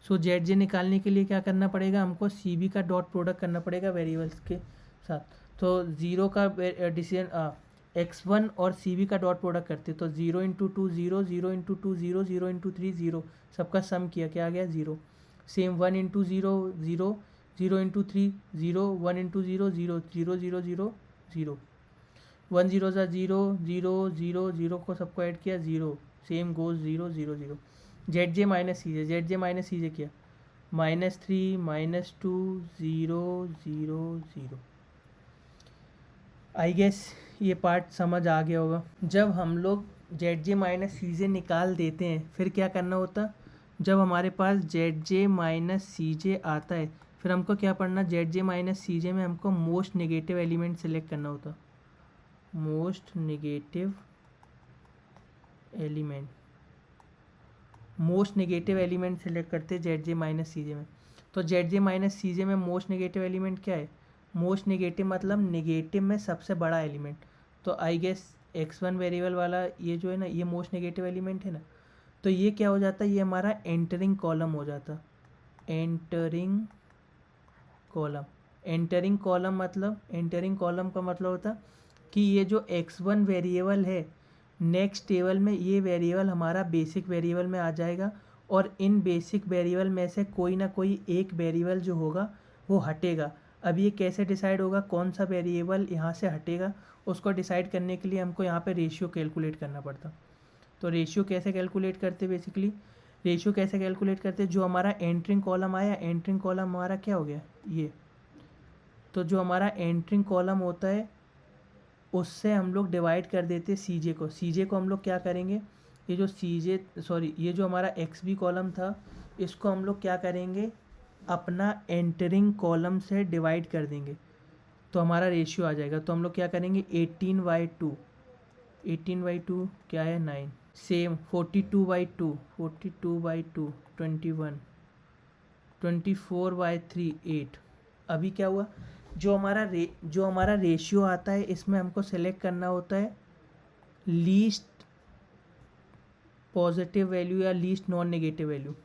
So Z J निकालने के लिए क्या करना पड़ेगा, हमको सी बी का डॉट प्रोडक्ट करना पड़ेगा वेरिएबल्स के साथ। तो ज़ीरो का डिसीजन x1 और सी बी का डॉट प्रोडक्ट करते, तो 0 इंटू 2 0, 0 इंटू 2 0, 0 इंटू 3 0, सबका सम किया क्या आ गया 0। सेम 1 इंटू 0 0, 0 इंटू 3 0, 1 इंटू 0 0, 0 0 0 0, 1 0 ज़ा 0 0 0 0 को सबको ऐड किया 0, same goes 0 0 0। Z J minus C जे, जेड जे माइनस सी जे किया -3 -2 0 0 0। आई गेस ये पार्ट समझ आ गया होगा। जब हम लोग जेड जे माइनस सी जे निकाल देते हैं फिर क्या करना होता, जब हमारे पास जेड जे माइनस सी जे आता है फिर हमको क्या पढ़ना, जेड जे माइनस सी जे में हमको मोस्ट नेगेटिव एलिमेंट सेलेक्ट करना होता, most negative element, most negative element select करते जेड जे माइनस सी जे में। तो जेड जे माइनस सी जे में मोस्ट नेगेटिव एलिमेंट क्या है, मोस्ट नेगेटिव मतलब नेगेटिव में सबसे बड़ा एलिमेंट। तो आई गेस x1 वेरिएबल वाला ये जो है ना, ये मोस्ट नेगेटिव एलिमेंट है ना, तो ये क्या हो जाता है, ये हमारा एंटरिंग कॉलम हो जाता, एंटरिंग कॉलम। एंटरिंग कॉलम मतलब, एंटरिंग कॉलम का मतलब होता कि ये जो x1 वेरिएबल है नेक्स्ट टेबल में ये वेरिएबल हमारा बेसिक वेरिएबल में आ जाएगा और इन बेसिक वेरिएबल में से कोई ना कोई एक वेरिएबल जो होगा वो हटेगा। अब ये कैसे डिसाइड होगा कौन सा वेरिएबल यहाँ से हटेगा, उसको डिसाइड करने के लिए हमको यहाँ पे रेशियो कैलकुलेट करना पड़ता। तो रेशियो कैसे कैलकुलेट करते, बेसिकली रेशियो कैसे कैलकुलेट करते, जो हमारा एंटरिंग कॉलम आया, एंटरिंग कॉलम हमारा क्या हो गया ये, तो जो हमारा एंटरिंग कॉलम होता है उससे हम लोग डिवाइड कर देते सी जे को। सी जे को हम लोग क्या करेंगे, ये जो सी जे सॉरी ये जो हमारा एक्स बी कॉलम था इसको हम लोग क्या करेंगे, अपना एंटरिंग कॉलम से डिवाइड कर देंगे तो हमारा रेशियो आ जाएगा। तो हम लोग क्या करेंगे 18/2, 18/2 क्या है 9, सेम 42/2, 42/2 21, 24/3 8। अभी क्या हुआ, जो हमारा रेशियो आता है इसमें हमको सेलेक्ट करना होता है लीस्ट पॉजिटिव वैल्यू या लीस्ट नॉन नेगेटिव वैल्यू।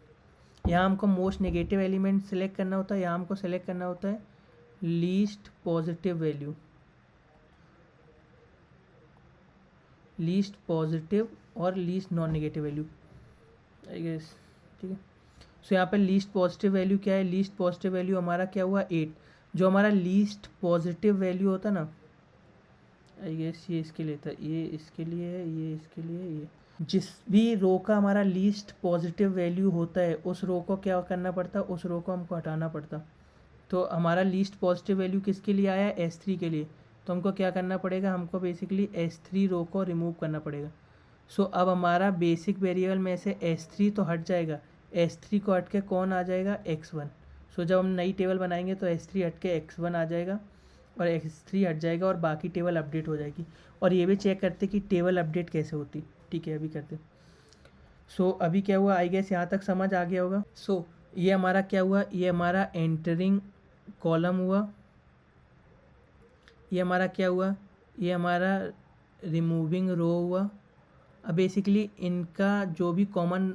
यहाँ हमको मोस्ट नेगेटिव एलिमेंट सेलेक्ट करना होता है, यहाँ हमको सेलेक्ट करना होता है least positive value, least positive और least non negative value I guess. ठीक है, सो यहाँ पे लीस्ट पॉजिटिव वैल्यू क्या है, लीस्ट पॉजिटिव वैल्यू हमारा क्या हुआ 8। जो हमारा लीस्ट पॉजिटिव वैल्यू होता ना, आई गेस ये इसके लिए था, ये इसके लिए है, ये इसके लिए, ये जिस भी रो का हमारा लीस्ट पॉजिटिव वैल्यू होता है उस रो को क्या करना पड़ता, उस रो को हमको हटाना पड़ता। तो हमारा लीस्ट पॉजिटिव वैल्यू किसके लिए आया, S3 के लिए, तो हमको क्या करना पड़ेगा, हमको बेसिकली S3 रो को रिमूव करना पड़ेगा। सो अब हमारा बेसिक वेरिएबल में से S3 तो हट जाएगा, S3 को हट के कौन आ जाएगा x1। सो जब हम नई टेबल बनाएंगे तो S3 हट के x1 आ जाएगा और x3 हट जाएगा और बाकी टेबल अपडेट हो जाएगी। और ये भी चेक करते कि टेबल अपडेट कैसे होती। ठीक है, अभी करते। सो अभी क्या हुआ, आई गेस यहाँ तक समझ आ गया होगा। सो ये हमारा क्या हुआ, ये हमारा एंटरिंग कॉलम हुआ, ये हमारा क्या हुआ, ये हमारा रिमूविंग रो हुआ। अब बेसिकली इनका जो भी कॉमन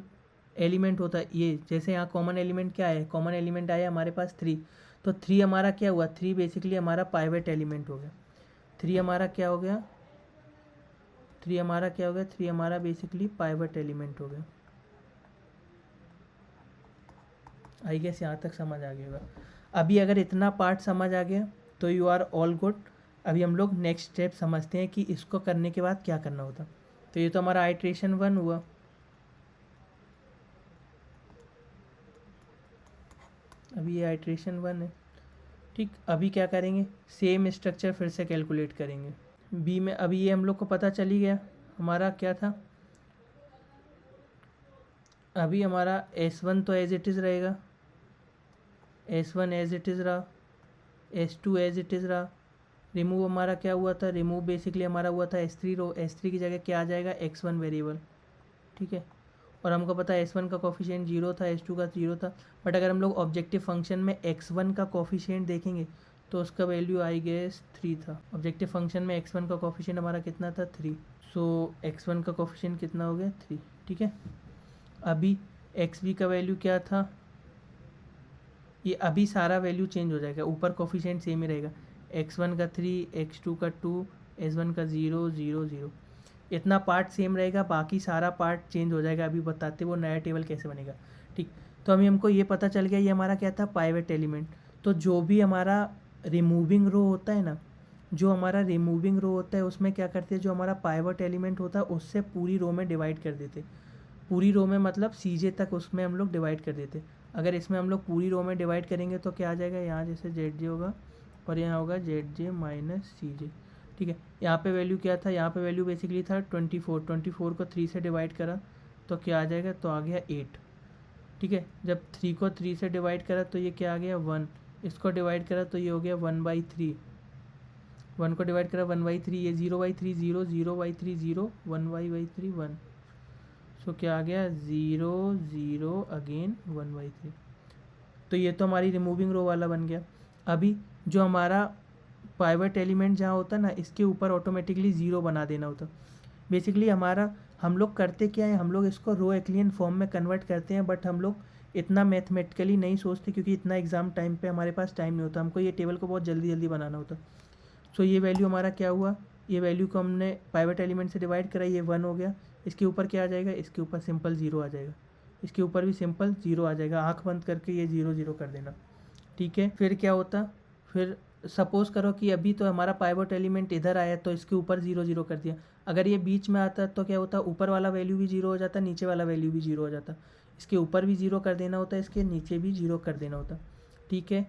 एलिमेंट होता है, ये जैसे यहाँ कॉमन एलिमेंट क्या है, कॉमन एलिमेंट आया हमारे पास 3, तो 3 हमारा क्या हुआ, 3 बेसिकली हमारा पाइवेट एलिमेंट हो गया। 3 हमारा क्या हो गया, 3 हमारा क्या हो गया, 3 हमारा बेसिकली पाइवेट एलिमेंट हो गया। आई गेस यहाँ तक समझ आ गया होगा। अभी अगर इतना पार्ट समझ आ गया तो यू आर ऑल गुड। अभी हम लोग नेक्स्ट स्टेप समझते हैं कि इसको करने के बाद क्या करना होता। तो ये तो हमारा आइट्रेशन 1 हुआ। अभी ये आइट्रेशन 1 है। ठीक, अभी क्या करेंगे, सेम स्ट्रक्चर फिर से कैलकुलेट करेंगे। बी में अभी ये हम लोग को पता चल ही गया हमारा क्या था, अभी हमारा S1 तो एज इट इज़ रहेगा, S1 एज इट इज़ रहा, S2 एज इट इज़ रहा। रिमूव हमारा क्या हुआ था, रिमूव बेसिकली हमारा हुआ था S3 रो, S3 की जगह क्या आ जाएगा, X1 वेरिएबल। ठीक है, और हमको पता है S1 का कोफिशिएंट 0 था, S2 का 0 था। बट अगर हम लोग ऑब्जेक्टिव फंक्शन में X1 का कोफिशिएंट देखेंगे तो उसका वैल्यू आई गेस 3 था। ऑब्जेक्टिव फंक्शन में X1 का कोफिशिएंट हमारा कितना था, 3। सो X1 का कोफिशिएंट कितना हो गया, 3। ठीक है, अभी XB का वैल्यू क्या था, ये अभी सारा वैल्यू चेंज हो जाएगा, ऊपर कोफिशिएंट सेम ही रहेगा। X1 का 3, X2 का 2, S1 का 0 0 0, इतना पार्ट सेम रहेगा, बाकी सारा पार्ट चेंज हो जाएगा। अभी बताते वो नया टेबल कैसे बनेगा। ठीक, तो अभी हमको ये पता चल गया ये हमारा क्या था, पाइवेट एलिमेंट। तो जो भी हमारा रिमूविंग रो होता है ना, जो हमारा रिमूविंग रो होता है उसमें क्या करते हैं, जो हमारा पाइवेट एलिमेंट होता है उससे पूरी रो में डिवाइड कर देते। पूरी रो में मतलब CJ तक उसमें हम लोग डिवाइड कर देते। अगर इसमें हम लोग पूरी रो में डिवाइड करेंगे तो क्या आ जाएगा, यहाँ जैसे ZJ होगा और यहाँ होगा ZJ माइनस CJ। ठीक है, यहाँ पे वैल्यू क्या था, यहाँ पे वैल्यू बेसिकली था 24 को 3 से डिवाइड करा तो क्या आ जाएगा, तो आ गया 8। ठीक है, जब 3 को 3 से डिवाइड करा तो ये क्या आ गया, 1। इसको डिवाइड करा तो ये हो गया 1/3। 1 को डिवाइड करा 1/3, ये 0/3 0, 0/3 0, 1/3 1। सो क्या आ गया, 0 0 अगेन 1/3। तो ये तो हमारी रिमूविंग रो वाला बन गया। अभी जो हमारा पाइवट एलिमेंट जहाँ होता है ना, इसके ऊपर ऑटोमेटिकली 0 बना देना होता। बेसिकली हमारा हम लोग करते क्या है, हम लोग इसको रो एक्लियन फॉर्म में कन्वर्ट करते हैं, बट हम लोग इतना मैथमेटिकली नहीं सोचते क्योंकि इतना एग्ज़ाम टाइम पे हमारे पास टाइम नहीं होता, हमको ये टेबल को बहुत जल्दी जल्दी बनाना होता। सो ये वैल्यू हमारा क्या हुआ, ये वैल्यू को हमने पाइवट एलिमेंट से डिवाइड करा, ये 1 हो गया। इसके ऊपर क्या आ जाएगा, इसके ऊपर सिंपल 0 आ जाएगा, इसके ऊपर भी सिंपल 0 आ जाएगा। आँख बंद करके ये 0 0 कर देना। ठीक है, फिर क्या होता, फिर सपोज़ करो कि अभी तो हमारा पाइवट एलिमेंट इधर आया तो इसके ऊपर 0 0 कर दिया। अगर ये बीच में आता तो क्या होता, ऊपर वाला वैल्यू भी 0 हो जाता, नीचे वाला वैल्यू भी 0 हो जाता। इसके ऊपर भी 0 कर देना होता, इसके नीचे भी 0 कर देना होता। ठीक है,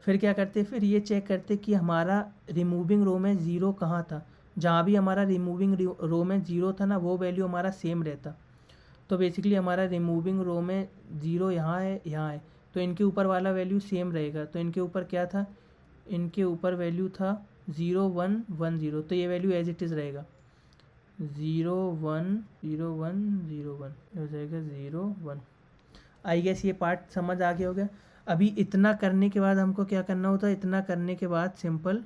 फिर क्या करते, फिर ये चेक करते कि हमारा रिमूविंग रो में 0 कहाँ था। जहाँ भी हमारा रिमूविंग रो में 0 था ना, वो वैल्यू हमारा सेम रहता। तो बेसिकली हमारा रिमूविंग रो में 0 यहाँ है, यहाँ है, तो इनके ऊपर वाला वैल्यू सेम रहेगा। तो इनके ऊपर क्या था, इनके ऊपर वैल्यू था 0 1 1 0, तो ये वैल्यू एज इट इज़ रहेगा, 0 1 0 1 0 1 हो जाएगा 0 1। आई गेस ये पार्ट समझ आ गया होगा। अभी इतना करने के बाद हमको क्या करना होता है, इतना करने के बाद सिंपल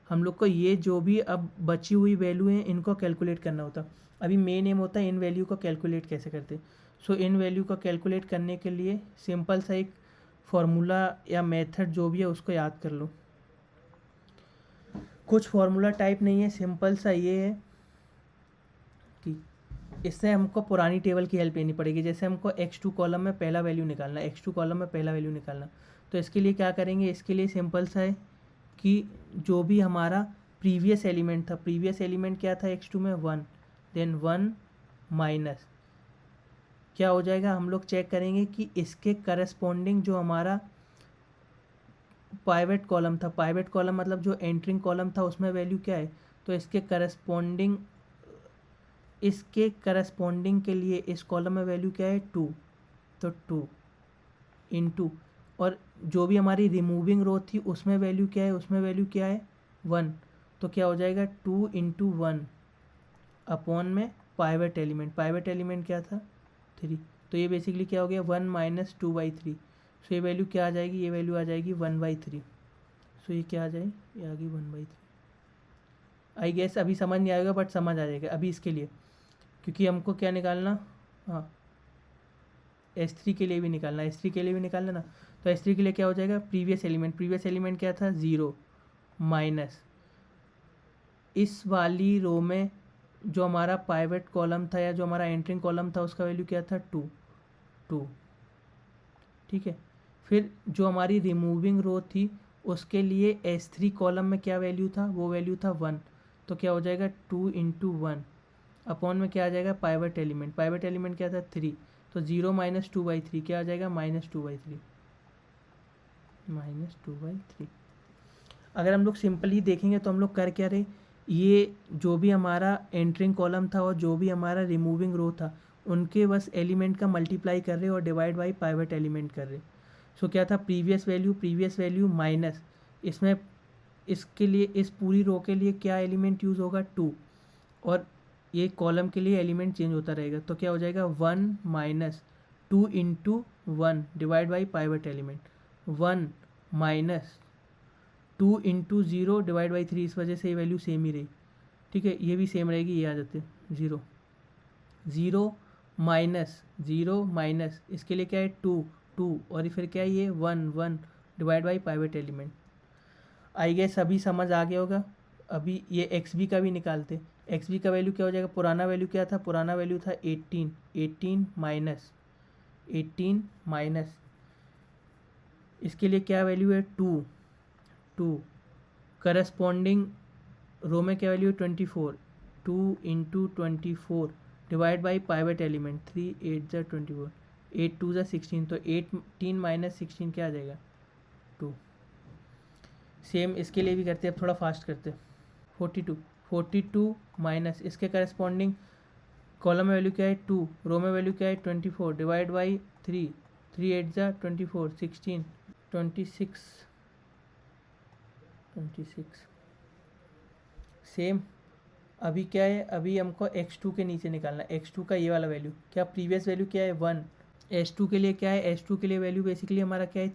हम लोग को ये जो भी अब बची हुई वैल्यू है इनको कैलकुलेट करना होता। अभी मेन एम होता है इन वैल्यू को कैलकुलेट कैसे करते। सो इन वैल्यू को कैलकुलेट करने के लिए सिंपल सा एक फार्मूला या मेथड जो भी है उसको याद कर लो। कुछ फार्मूला टाइप नहीं है, सिंपल सा ये है कि इससे हमको पुरानी टेबल की हेल्प लेनी पड़ेगी। जैसे हमको x2 कॉलम में पहला वैल्यू निकालना, x2 कॉलम में पहला वैल्यू निकालना, तो इसके लिए क्या करेंगे, इसके लिए सिंपल सा है कि जो भी हमारा प्रीवियस एलिमेंट था, प्रीवियस एलिमेंट क्या था x2 में 1, देन 1 माइनस क्या हो जाएगा, हम लोग चेक करेंगे कि इसके करस्पॉन्डिंग जो हमारा पाइवेट कॉलम था, पाइवेट कॉलम मतलब जो एंटरिंग कॉलम था उसमें वैल्यू क्या है, तो इसके करस्पॉन्डिंग के लिए इस कॉलम में वैल्यू क्या है, 2, तो 2 इंटू, और जो भी हमारी रिमूविंग रो थी उसमें वैल्यू क्या है, उसमें वैल्यू क्या है 1, तो क्या हो जाएगा 2 इंटू 1 अपॉन में पाइवेट एलिमेंट क्या था 3, तो ये बेसिकली क्या हो गया 1 माइनस 2/3। सो ये वैल्यू क्या आ जाएगी, ये वैल्यू आ जाएगी 1/3। सो ये क्या आ जाएगी, ये आ गई 1/3। आई गेस अभी समझ नहीं आएगा बट समझ आ जाएगा। अभी इसके लिए क्योंकि हमको क्या निकालना, हाँ S3 के लिए भी निकालना, S3 के लिए भी निकालना ना, तो S3 के लिए क्या हो जाएगा, प्रीवियस एलिमेंट क्या था 0 माइनस इस वाली रो में जो हमारा पाइवेट कॉलम था या जो हमारा एंटरिंग कॉलम था उसका वैल्यू क्या था 2। ठीक है, फिर जो हमारी रिमूविंग रो थी उसके लिए S3 कॉलम में क्या वैल्यू था, वो वैल्यू था 1, तो क्या हो जाएगा 2 इंटू 1 अपॉन में क्या आ जाएगा पाइवेट एलिमेंट क्या था 3, तो 0 माइनस 2/3 क्या आ जाएगा -2/3। अगर हम लोग सिंपली देखेंगे तो हम लोग कर क्या रहे, ये जो भी हमारा एंटरिंग कॉलम था और जो भी हमारा रिमूविंग रो था उनके बस एलिमेंट का मल्टीप्लाई कर रहे और डिवाइड बाई पाइवट एलिमेंट कर रहे। सो क्या था, प्रीवियस वैल्यू माइनस, इसमें इसके लिए इस पूरी रो के लिए क्या एलिमेंट यूज़ होगा, 2, और ये कॉलम के लिए एलिमेंट चेंज होता रहेगा। तो क्या हो जाएगा 1 minus 2 into 1 divide by pivot element, 1 minus 2 into 0 divide by 3, इस वजह से ये वैल्यू सेम ही रही। ठीक है, ये भी सेम रहेगी, ये आ जाते हैं 0 0 माइनस इसके लिए क्या है 2 2, और फिर क्या है ये 1 1 divide by pivot element. I guess अभी समझ आ गया होगा। अभी ये एक्स बी का भी निकालते। एक्स बी का वैल्यू क्या हो जाएगा, पुराना वैल्यू क्या था, पुराना वैल्यू था 18 माइनस इसके लिए क्या वैल्यू है 2 करस्पॉन्डिंग रो में क्या वैल्यू है 24, 2 into 24 divide by pivot element, 3 8 जा 24, 8 2 जा 16, तो 18 माइनस 16 क्या आ जाएगा 2। सेम इसके लिए भी करते हैं, अब थोड़ा फास्ट करते हैं। 42 माइनस इसके करस्पॉन्डिंग कॉलम में वैल्यू क्या है 2, रो में वैल्यू क्या है 24 डिवाइड बाई 3, 3 8 जा 24, 16 26। सेम अभी क्या है, अभी हमको x2 के नीचे निकालना है, x2 का ये वाला वैल्यू, क्या प्रीवियस वैल्यू क्या है 1, s2 के लिए क्या है, s2 के लिए वैल्यू बेसिकली हमारा क्या है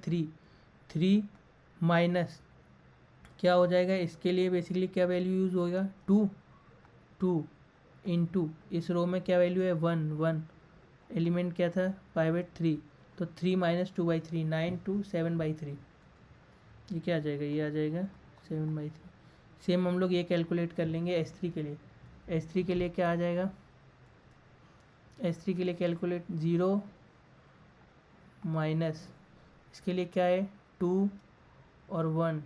3 माइनस क्या हो जाएगा, इसके लिए बेसिकली क्या वैल्यू यूज़ होगा 2 इंटू इस रो में क्या वैल्यू है 1 एलिमेंट क्या था पाइवट 3, तो 3 माइनस 2/3, 9 2 7/3, ये क्या आ जाएगा, ये आ जाएगा 7/3। सेम हम लोग ये कैलकुलेट कर लेंगे S3 के लिए। S3 के लिए क्या आ जाएगा, S3 के लिए कैलकुलेट 0 माइनस इसके लिए क्या है 2 और 1,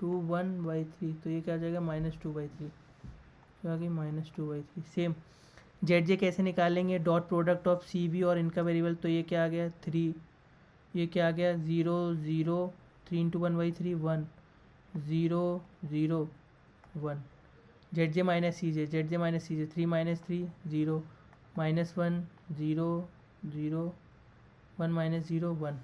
2 1/3, तो ये क्या आ जाएगा -2/3, क्या आ गई -2/3। सेम जेड कैसे निकालेंगे, dot product of C B और इनका वेरिएबल, तो ये क्या आ गया 3, ये क्या आ गया 0 0, 3 into 1/3 1 0 0 1, Z J minus C जे 3 माइनस 3 0 -1 0 0 1 माइनस 0 1।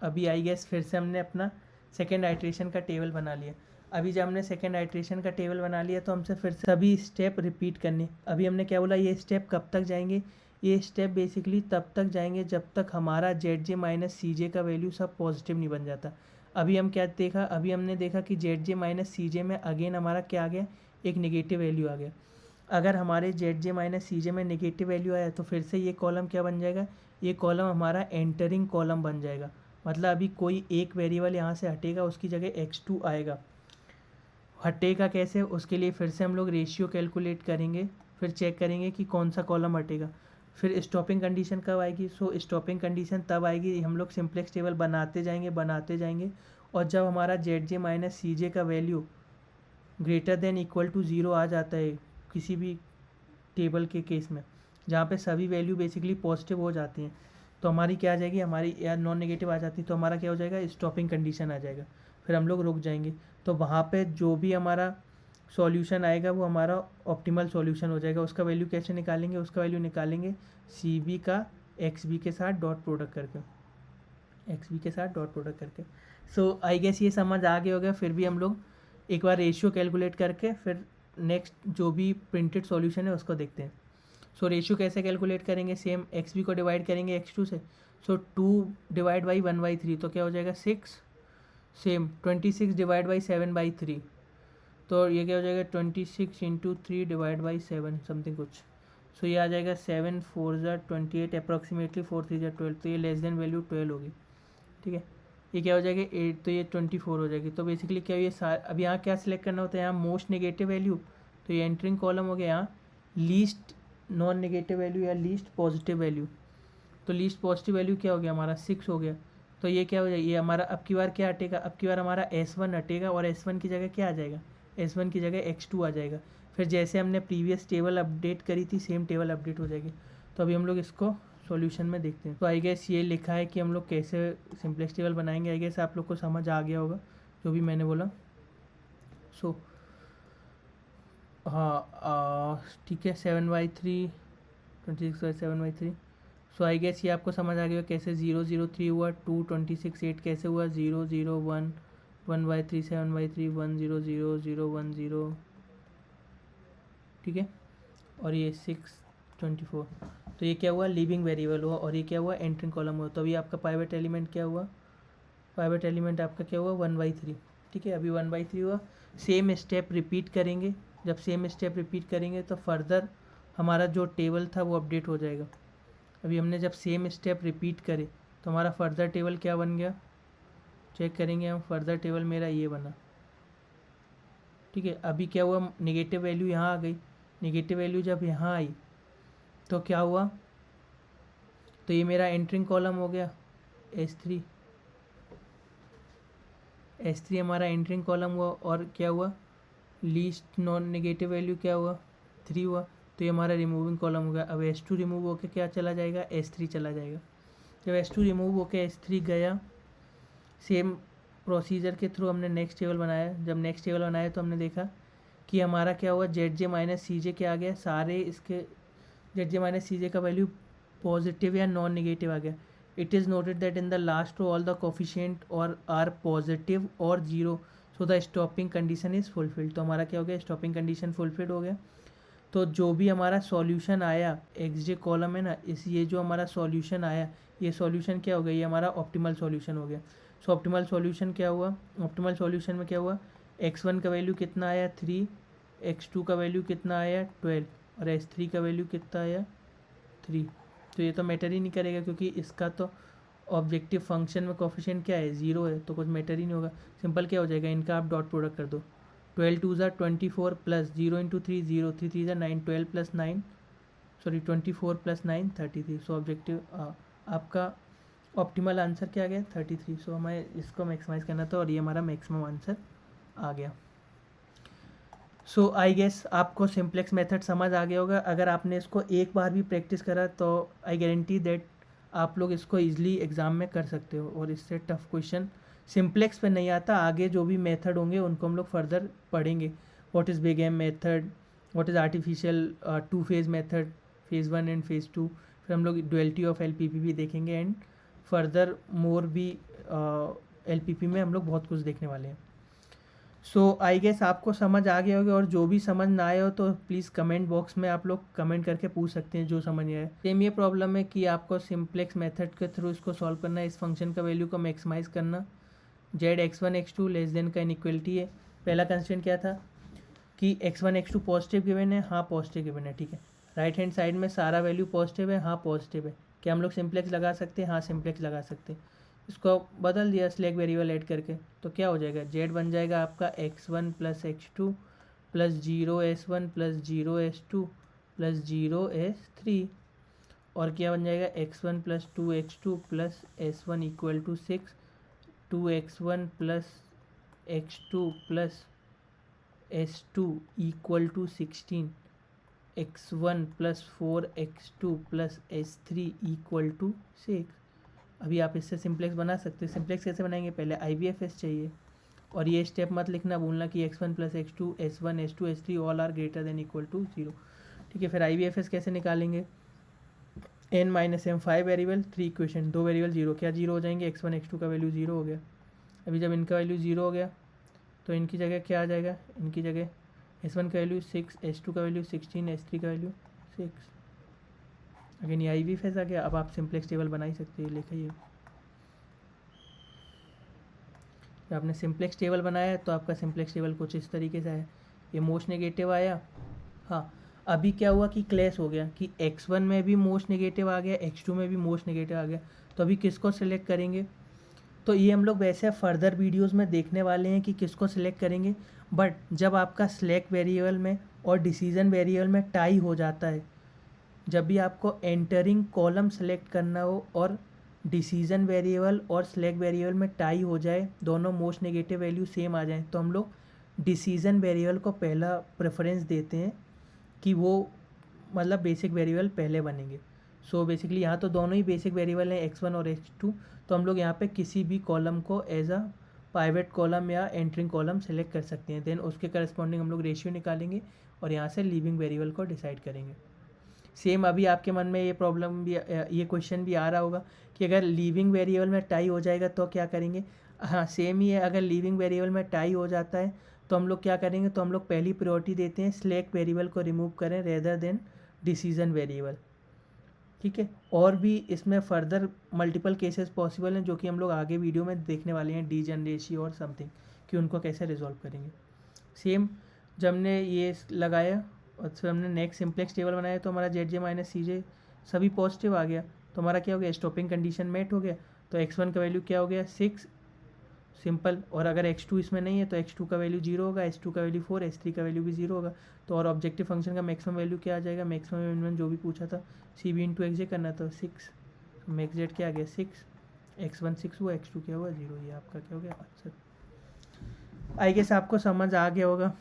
अभी आई गेस फिर से हमने अपना सेकेंड आइट्रेशन का टेबल बना लिया। अभी जब हमने सेकेंड आइट्रेशन का टेबल बना लिया तो हमसे फिर से सभी स्टेप रिपीट करने। अभी हमने क्या बोला, ये स्टेप कब तक जाएंगे, ये स्टेप बेसिकली तब तक जाएंगे जब तक हमारा Z J minus C J का वैल्यू सब पॉजिटिव नहीं बन जाता। अभी हम क्या देखा, अभी हमने देखा कि जेड जे माइनस सी जे में अगेन हमारा क्या आ गया, एक नेगेटिव वैल्यू आ गया। अगर हमारे जेड जे माइनस सी जे में नेगेटिव वैल्यू आया तो फिर से ये कॉलम क्या बन जाएगा, ये कॉलम हमारा एंटरिंग कॉलम बन जाएगा। मतलब अभी कोई एक वेरिएबल यहाँ से हटेगा, उसकी जगह x2 आएगा। हटेगा कैसे, उसके लिए फिर से हम लोग रेशियो कैलकुलेट करेंगे, फिर चेक करेंगे कि कौन सा कॉलम हटेगा। फिर स्टॉपिंग कंडीशन कब आएगी, सो स्टॉपिंग कंडीशन तब आएगी हम लोग सिंपलेक्स टेबल बनाते जाएंगे और जब हमारा Z J minus C J का value greater than equal to 0 आ जाता है किसी भी टेबल के केस में, जहाँ पे सभी वैल्यू बेसिकली पॉजिटिव हो जाती हैं, तो हमारी क्या आ जाएगी, हमारी या नॉन नेगेटिव आ जाती है, तो हमारा क्या हो जाएगा, स्टॉपिंग कंडीशन आ जाएगा। फिर हम लोग रुक जाएंगे, तो वहाँ पे जो भी हमारा सॉल्यूशन आएगा वो हमारा ऑप्टिमल सॉल्यूशन हो जाएगा। उसका वैल्यू कैसे निकालेंगे, उसका वैल्यू निकालेंगे सी बी का एक्स बी के साथ डॉट प्रोडक्ट करके, सो आई गेस ये समझ आ गया होगा। फिर भी हम लोग एक बार रेशियो कैलकुलेट करके फिर नेक्स्ट जो भी प्रिंटेड सॉल्यूशन है उसको देखते हैं। सो रेशियो कैसे कैलकुलेट करेंगे, सेम एक्स बी को डिवाइड करेंगे x2 से, सो 2 डिवाइड बाई 1/3, तो क्या हो जाएगा 6। सेम 26 डिवाइड बाई 7/3, तो ये क्या हो जाएगा 26 इंटू 3 डिवाइड बाई 7 समथिंग कुछ, सो ये आ जाएगा 7 4 ज़ा 28 अप्रॉक्सीमेटली 4 3 ज़ा 12, तो ये लेस देन वैल्यू 12 होगी। ठीक है, ये क्या हो जाएगा 8, तो ये 24 हो जाएगी। तो बेसिकली क्या ये अब यहाँ क्या सिलेक्ट करना होता है, यहाँ मोस्ट नेगेटिव वैल्यू, तो ये एंटरिंग कॉलम हो गया, यहाँ लीस्ट नॉन नेगेटिव वैल्यू या लीस्ट पॉजिटिव वैल्यू, तो लीस्ट पॉजिटिव वैल्यू क्या हो गया हमारा 6 हो गया। तो ये क्या हो जाएगा, ये हमारा अब की बार क्या हटेगा, अब की बार हमारा S1 हटेगा और S1 की जगह क्या आ जाएगा, S1 की जगह x2 आ जाएगा। फिर जैसे हमने प्रीवियस टेबल अपडेट करी थी सेम टेबल अपडेट हो जाएगी। तो अभी हम लोग इसको सॉल्यूशन में देखते हैं। तो आई गेस ये लिखा है कि हम लोग कैसे सिंपलेक्स टेबल बनाएंगे। आई गेस आप लोग को समझ आ गया होगा जो भी मैंने बोला। सो हाँ ठीक है, 7/3 26/7/3। सो आई गेस ये आपको समझ आ गया कैसे 0 0 3 हुआ, 2 26 8 कैसे हुआ, 0 0 1 1/3 7/3 1 0 0 0 1 0, ठीक है। और ये 6 24। तो ये क्या हुआ, लीविंग वेरिएबल हुआ। और ये क्या हुआ, एंट्रिंग कॉलम हुआ। तो अभी आपका पाइवेट एलिमेंट क्या हुआ, पाइवेट एलिमेंट आपका क्या हुआ, 1/3, ठीक है। अभी 1/3 हुआ। सेम स्टेप रिपीट करेंगे। जब सेम स्टेप रिपीट करेंगे तो फर्दर हमारा जो टेबल था वो अपडेट हो जाएगा। अभी हमने जब सेम स्टेप रिपीट करे तो हमारा फर्दर टेबल क्या बन गया, चेक करेंगे हम। फर्दर टेबल मेरा ये बना, ठीक है। अभी क्या हुआ, नेगेटिव वैल्यू यहाँ आ गई। नेगेटिव वैल्यू जब यहाँ आई तो क्या हुआ, तो ये मेरा एंट्रिंग कॉलम हो गया S3। S3 हमारा एंट्रिंग कॉलम हुआ। और क्या हुआ, लीस्ट नॉन नेगेटिव वैल्यू क्या हुआ, 3 हुआ। तो ये हमारा रिमूविंग कॉलम हो गया। अब S2 रिमूव होकर क्या चला जाएगा, S3 चला जाएगा। जब S2 रिमूव होकर S3 गया, सेम प्रोसीजर के थ्रू हमने नेक्स्ट टेबल बनाया। जब नेक्स्ट टेबल बनाया तो हमने देखा कि हमारा क्या हुआ, ZJ माइनस CJ क्या आ गया, सारे इसके ZJ माइनस CJ का वैल्यू पॉजिटिव या नॉन नेगेटिव आ गया। It is noted that in the last row all the coefficient और आर पॉजिटिव और 0, so the stopping condition is fulfilled. तो हमारा क्या हो गया, स्टॉपिंग कंडीशन फुलफिल्ड हो गया। तो जो भी हमारा सॉल्यूशन आया, XJ कॉलम है ना, ये जो हमारा सॉल्यूशन आया, ये सॉल्यूशन क्या हो गया, ये हमारा ऑप्टिमल सॉल्यूशन हो गया। सो ऑप्टिमल सॉल्यूशन क्या हुआ, ऑप्टिमल सॉल्यूशन में क्या हुआ, x1 का वैल्यू कितना आया 3, x2 का वैल्यू कितना आया 12 और s3 का वैल्यू कितना आया 3। तो ये तो मैटर ही नहीं करेगा क्योंकि इसका तो ऑब्जेक्टिव फंक्शन में कोफिशिएंट क्या है, 0 है, तो कुछ मैटर ही नहीं होगा। सिंपल क्या हो जाएगा, इनका आप डॉट प्रोडक्ट कर दो। 12 2 ज़ा 24 प्लस 0 इंटू 3 0, 3 3 ज़ा 9, 12 प्लस 9 सॉरी 24 प्लस 9 33। सो ऑब्जेक्टिव आपका ऑप्टिमल आंसर क्या आ गया 33। सो हमें इसको मैक्सिमाइज करना था और ये हमारा मैक्सिमम आंसर आ गया। सो आई गेस आपको सिंप्लेक्स मेथड समझ आ गया होगा। अगर आपने इसको एक बार भी प्रैक्टिस करा तो आई गारंटी दैट आप लोग इसको ईजिली एग्ज़ाम में कर सकते हो और इससे टफ क्वेश्चन सिंप्लेक्स पे नहीं आता। आगे जो भी मेथड होंगे उनको हम लोग फर्दर पढ़ेंगे। What is big M method, what is artificial 2 phase method, phase 1 and phase 2। फिर हम लोग डुअलिटी ऑफ LPP भी देखेंगे एंड फर्दर मोर भी LPP में हम लोग बहुत कुछ देखने वाले हैं। सो आई गेस आपको समझ आ गया होगा और जो भी समझ ना आया हो तो प्लीज़ कमेंट बॉक्स में आप लोग कमेंट करके पूछ सकते हैं जो समझ आए। सेम ये प्रॉब्लम है कि आपको सिंप्लेक्स मेथड के थ्रू इसको सॉल्व करना है, इस फंक्शन का वैल्यू को मैक्सिमाइज़ करना। Z x1 x2 less than का इनइक्वलिटी है। पहला कंस्ट्रेंट क्या था कि x1 x2 पॉजिटिव गिवन है, हाँ पॉजिटिव गिवन है, ठीक है। राइट हैंड साइड में सारा वैल्यू पॉजिटिव है, हाँ पॉजिटिव है। क्या हम लोग सिंप्लेक्स लगा सकते हैं, हाँ सिंप्लेक्स लगा सकते हैं। इसको बदल दिया स्लैक वेरिएबल ऐड करके तो क्या हो जाएगा, जेड बन जाएगा आपका x1 plus x2 plus 0s1 plus 0s2 plus 0s3 और क्या बन जाएगा x1 plus 2x2 plus s1 equal to 6, 2x1 plus x2 plus s2 equal to 16, x1 plus 4x2 plus s3 equal to 6। अभी आप इससे सिंप्लेक्स बना सकते हैं। सिंप्लेक्स कैसे बनाएंगे, पहले IVFS चाहिए और ये स्टेप मत लिखना भूलना कि x1 plus x2 s1 s2 s3 all are greater than equal to 0, ठीक है। फिर IVFS कैसे निकालेंगे, n minus m 5 variable 3 equation, 2 variable 0, क्या 0 हो जाएंगे, x1 x2 का वैल्यू 0 हो गया। अभी जब इनका वैल्यू 0 हो गया तो इनकी जगह क्या आ जाएगा, इनकी जगह s1 का वैल्यू 6, s2 का वैल्यू 16, s3 का वैल्यू 6। अगेन ये IVFS आ गया। अब आप सिंप्लेक्स टेबल बना ही सकते हैं, लिखिए। जब आपने सिंप्लेक्स टेबल बनाया तो आपका सिंप्लेक्स टेबल कुछ इस तरीके से आया। ये मोस्ट नेगेटिव आया, हाँ। अभी क्या हुआ कि क्लैश हो गया कि x1 में भी मोस्ट नेगेटिव आ गया, x2 में भी मोस्ट नेगेटिव आ गया। तो अभी किसको सिलेक्ट करेंगे, तो ये हम लोग वैसे फर्दर वीडियोस में देखने वाले हैं कि किसको सिलेक्ट करेंगे। बट जब आपका सिलेक्ट वेरिएबल में और डिसीजन वेरिएबल में टाई हो जाता है, जब भी आपको एंटरिंग कॉलम सेलेक्ट करना हो और डिसीजन वेरिएबल और सिलेक्ट वेरिएबल में टाई हो जाए, दोनों मोस्ट नेगेटिव वैल्यू सेम आ जाए, तो हम लोग डिसीजन वेरिएबल को पहला प्रेफरेंस देते हैं कि वो मतलब बेसिक वेरिएबल पहले बनेंगे। सो बेसिकली यहाँ तो दोनों ही बेसिक वेरिएबल हैं x1 और x2, तो हम लोग यहाँ पे किसी भी कॉलम को एज अ पाइवेट कॉलम या एंटरिंग कॉलम सेलेक्ट कर सकते हैं। देन उसके करस्पॉन्डिंग हम लोग रेशियो निकालेंगे और यहाँ से लीविंग वेरिएबल को डिसाइड करेंगे। सेम अभी आपके मन में ये प्रॉब्लम भी, ये क्वेश्चन भी आ रहा होगा कि अगर लीविंग वेरिएबल में टाई हो जाएगा तो क्या करेंगे। हाँ सेम ही है, अगर लीविंग वेरिएबल में टाई हो जाता है तो हम लोग क्या करेंगे, तो हम लोग पहली प्रायोरिटी देते हैं स्लैक वेरिएबल को रिमूव करें रेदर देन डिसीजन वेरिएबल। ठीक है, और भी इसमें फर्दर मल्टीपल केसेस पॉसिबल हैं जो कि हम लोग आगे वीडियो में देखने वाले हैं, डीजनरेसी और समथिंग, कि उनको कैसे रिजॉल्व करेंगे। सेम जब हमने ये लगाया और फिर हमने नेक्स्ट सिंप्लेक्स टेबल बनाया तो हमारा जेड जे माइनस सी जे सभी पॉजिटिव आ गया, तो हमारा क्या हो गया, स्टॉपिंग कंडीशन मेट हो गया। तो x1 का वैल्यू क्या हो गया 6, सिंपल। और अगर x2 इसमें नहीं है तो x2 का वैल्यू 0 होगा, s2 का वैल्यू 4, s3 का वैल्यू भी 0 होगा। तो और ऑब्जेक्टिव फंक्शन का मैक्सिमम वैल्यू क्या आ जाएगा, मैक्सिमम मिनिमम जो भी पूछा था सी बी इंटू एक्स जे करना था 6, मैक्स जेड क्या आ गया 6, x1 6 हुआ, x2 क्या हुआ 0, ये आपका क्या हो गया आंसर। आई गेस आपको समझ आ गया होगा।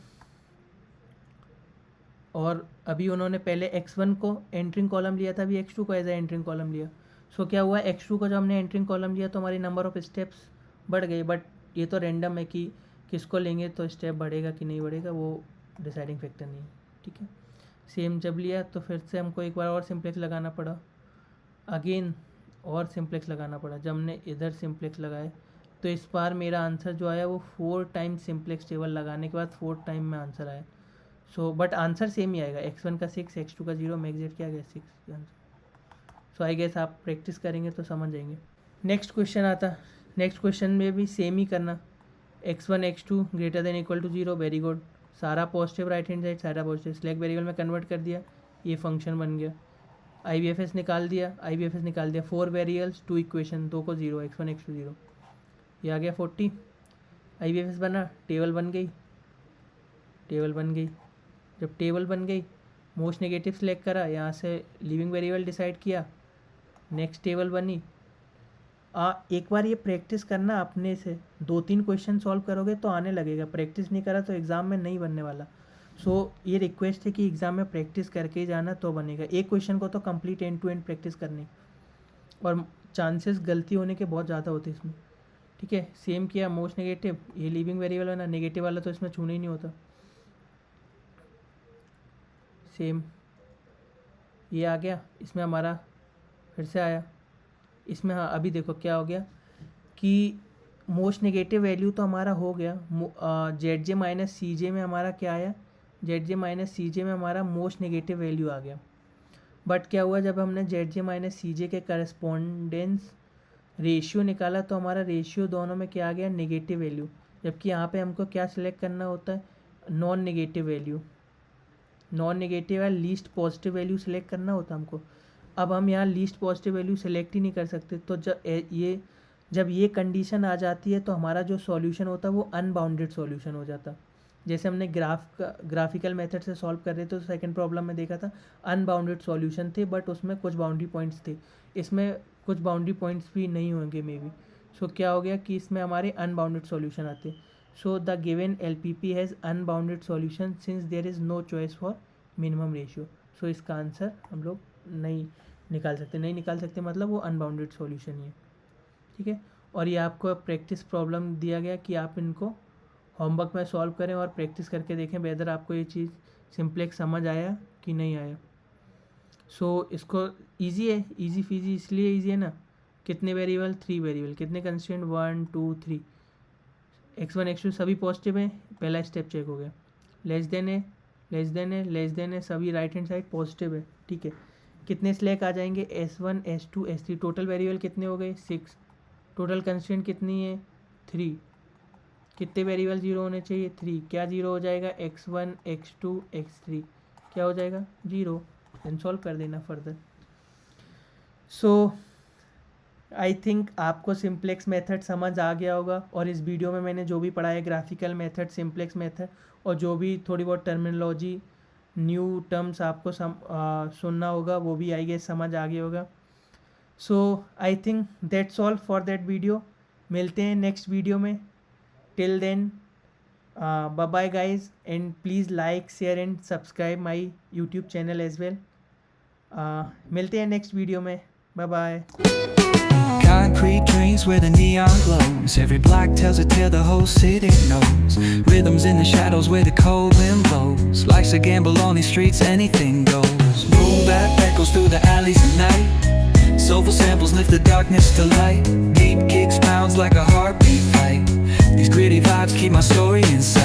और अभी उन्होंने पहले x1 को एंट्रिंग कॉलम लिया था, अभी x2 को एज ए एंट्रिंग कॉलम लिया। सो क्या हुआ, x2 को जब हमने एंट्रिंग कॉलम लिया तो हमारी नंबर ऑफ स्टेप्स बढ़ गई, बट ये तो रैंडम है कि किसको लेंगे तो स्टेप बढ़ेगा कि नहीं बढ़ेगा, वो डिसाइडिंग फैक्टर नहीं है। ठीक है, सेम जब लिया तो फिर से हमको एक बार और सिंप्लेक्स लगाना पड़ा, अगेन और सिंप्लेक्स लगाना पड़ा। जब हमने इधर सिंप्लेक्स लगाए तो इस बार मेरा आंसर जो आया वो 4 टाइम सिंप्लेक्स टेबल लगाने के बाद 4 टाइम में आंसर आया। सो बट आंसर सेम ही आएगा, x1 का 6, x2 का 0, मैक्स जेड क्या आ गया 6 आंसर। सो आई गेस आप प्रैक्टिस करेंगे तो समझ जाएंगे। नेक्स्ट क्वेश्चन आता, नेक्स्ट क्वेश्चन में भी सेम ही करना, x1 x2 greater than equal to 0, very good, सारा पॉजिटिव राइट हैंड साइड, सारा पॉजिटिव, स्लैक वेरिएबल में कन्वर्ट कर दिया, ये फंक्शन बन गया। IBFS निकाल दिया, IBFS निकाल दिया, 4 वेरिएबल्स 2 इक्वेशन, 2 को 0, x1 x2 0, ये आ गया 40। IBFS बना, टेबल बन गई, टेबल बन गई। जब टेबल बन गई मोस्ट नेगेटिव सेलेक्ट करा, यहाँ से लिविंग वेरिएबल डिसाइड किया, नेक्स्ट टेबल बनी। एक बार ये प्रैक्टिस करना अपने से, 2-3 क्वेश्चन सॉल्व करोगे तो आने लगेगा, प्रैक्टिस नहीं करा तो एग्ज़ाम में नहीं बनने वाला। सो ये रिक्वेस्ट है कि एग्ज़ाम में प्रैक्टिस करके ही जाना तो बनेगा। एक क्वेश्चन को तो complete end to end practice करनी, और चांसेस गलती होने के बहुत ज़्यादा होते हैं इसमें। ठीक है, सेम किया, मोस्ट नेगेटिव, ये लिविंग वेरिएबल है ना, नेगेटिव वाला तो इसमें छूना ही नहीं होता। सेम ये आ गया, इसमें हमारा फिर से आया, इसमें हाँ अभी देखो क्या हो गया कि मोस्ट नेगेटिव वैल्यू तो हमारा हो गया, जेड जे माइनस सी जे में हमारा क्या आया, जेड जे माइनस सी जे में हमारा मोस्ट नेगेटिव वैल्यू आ गया। बट क्या हुआ, जब हमने जेड जे माइनस सी जे के करस्पॉन्डेंस रेशियो निकाला तो हमारा रेशियो दोनों में क्या आ गया, नेगेटिव वैल्यू। जबकि यहाँ पे हमको क्या सिलेक्ट करना होता है, non negative value, non negative या लीस्ट पॉजिटिव वैल्यू सेलेक्ट करना होता हमको। अब हम यहाँ लीस्ट पॉजिटिव वैल्यू सेलेक्ट ही नहीं कर सकते, तो जब ये कंडीशन आ जाती है तो हमारा जो सॉल्यूशन होता है वो अनबाउंडेड सॉल्यूशन हो जाता। जैसे हमने ग्राफिकल मेथड से सॉल्व कर रहे थे तो सेकंड प्रॉब्लम में देखा था अनबाउंडेड सॉल्यूशन थे, बट उसमें कुछ बाउंड्री पॉइंट्स थे, इसमें कुछ बाउंड्री पॉइंट्स भी नहीं होंगे मे बी। सो क्या हो गया कि इसमें हमारे अनबाउंडेड सॉल्यूशन आते। So the given LPP has unbounded solution since there is no choice for minimum ratio. So इसका आंसर हम लोग नहीं निकाल सकते, नहीं निकाल सकते मतलब वो अनबाउंडेड सॉल्यूशन ही है। ठीक है, और ये आपको प्रैक्टिस प्रॉब्लम दिया गया कि आप इनको होमवर्क में सॉल्व करें और प्रैक्टिस करके देखें वेदर आपको ये चीज़ सिंप्लेक्स समझ आया कि नहीं आया। सो इसको ईजी है, ईजी फीजी इसलिए ईजी है ना, कितने वेरिएबल, 3 वेरिएबल, कितने कंस्टेंट 1 2 3, x1 x2 सभी पॉजिटिव हैं, पहला स्टेप चेक हो गया, लेस देन है, लेस देन है, लेस देन है, सभी राइट हैंड साइड पॉजिटिव है। ठीक है, कितने स्लैक आ जाएंगे, S1 S2 S3, total variable कितने हो गए 6, टोटल कंस्टेंट कितनी है 3, कितने वेरिएबल 0 होने चाहिए 3, क्या 0 हो जाएगा, x1 x2 x3 क्या हो जाएगा 0, देन सॉल्व कर देना फर्दर। सो आई थिंक आपको सिंप्लेक्स मेथड समझ आ गया होगा, और इस वीडियो में मैंने जो भी पढ़ाया ग्राफिकल मेथड, सिंप्लेक्स मेथड, और जो भी थोड़ी बहुत टर्मिनोलॉजी न्यू टर्म्स आपको सुनना होगा वो भी आई गेस समझ आ गया होगा। So I think that's all for that video, मिलते हैं नेक्स्ट वीडियो में, till then bye bye guys, and please like share and subscribe my YouTube channel as well. मिलते हैं नेक्स्ट वीडियो में. Bye bye. Concrete drains where the neon glows. Every block tells a tale the whole city knows. Rhythms in the shadows where the cold wind blows. Life's a gamble on these streets, anything goes. Boom bap echoes through the alleys at night. Soulful samples lift the darkness to light. Deep kicks pounds like a heartbeat fight. These gritty vibes keep my story inside.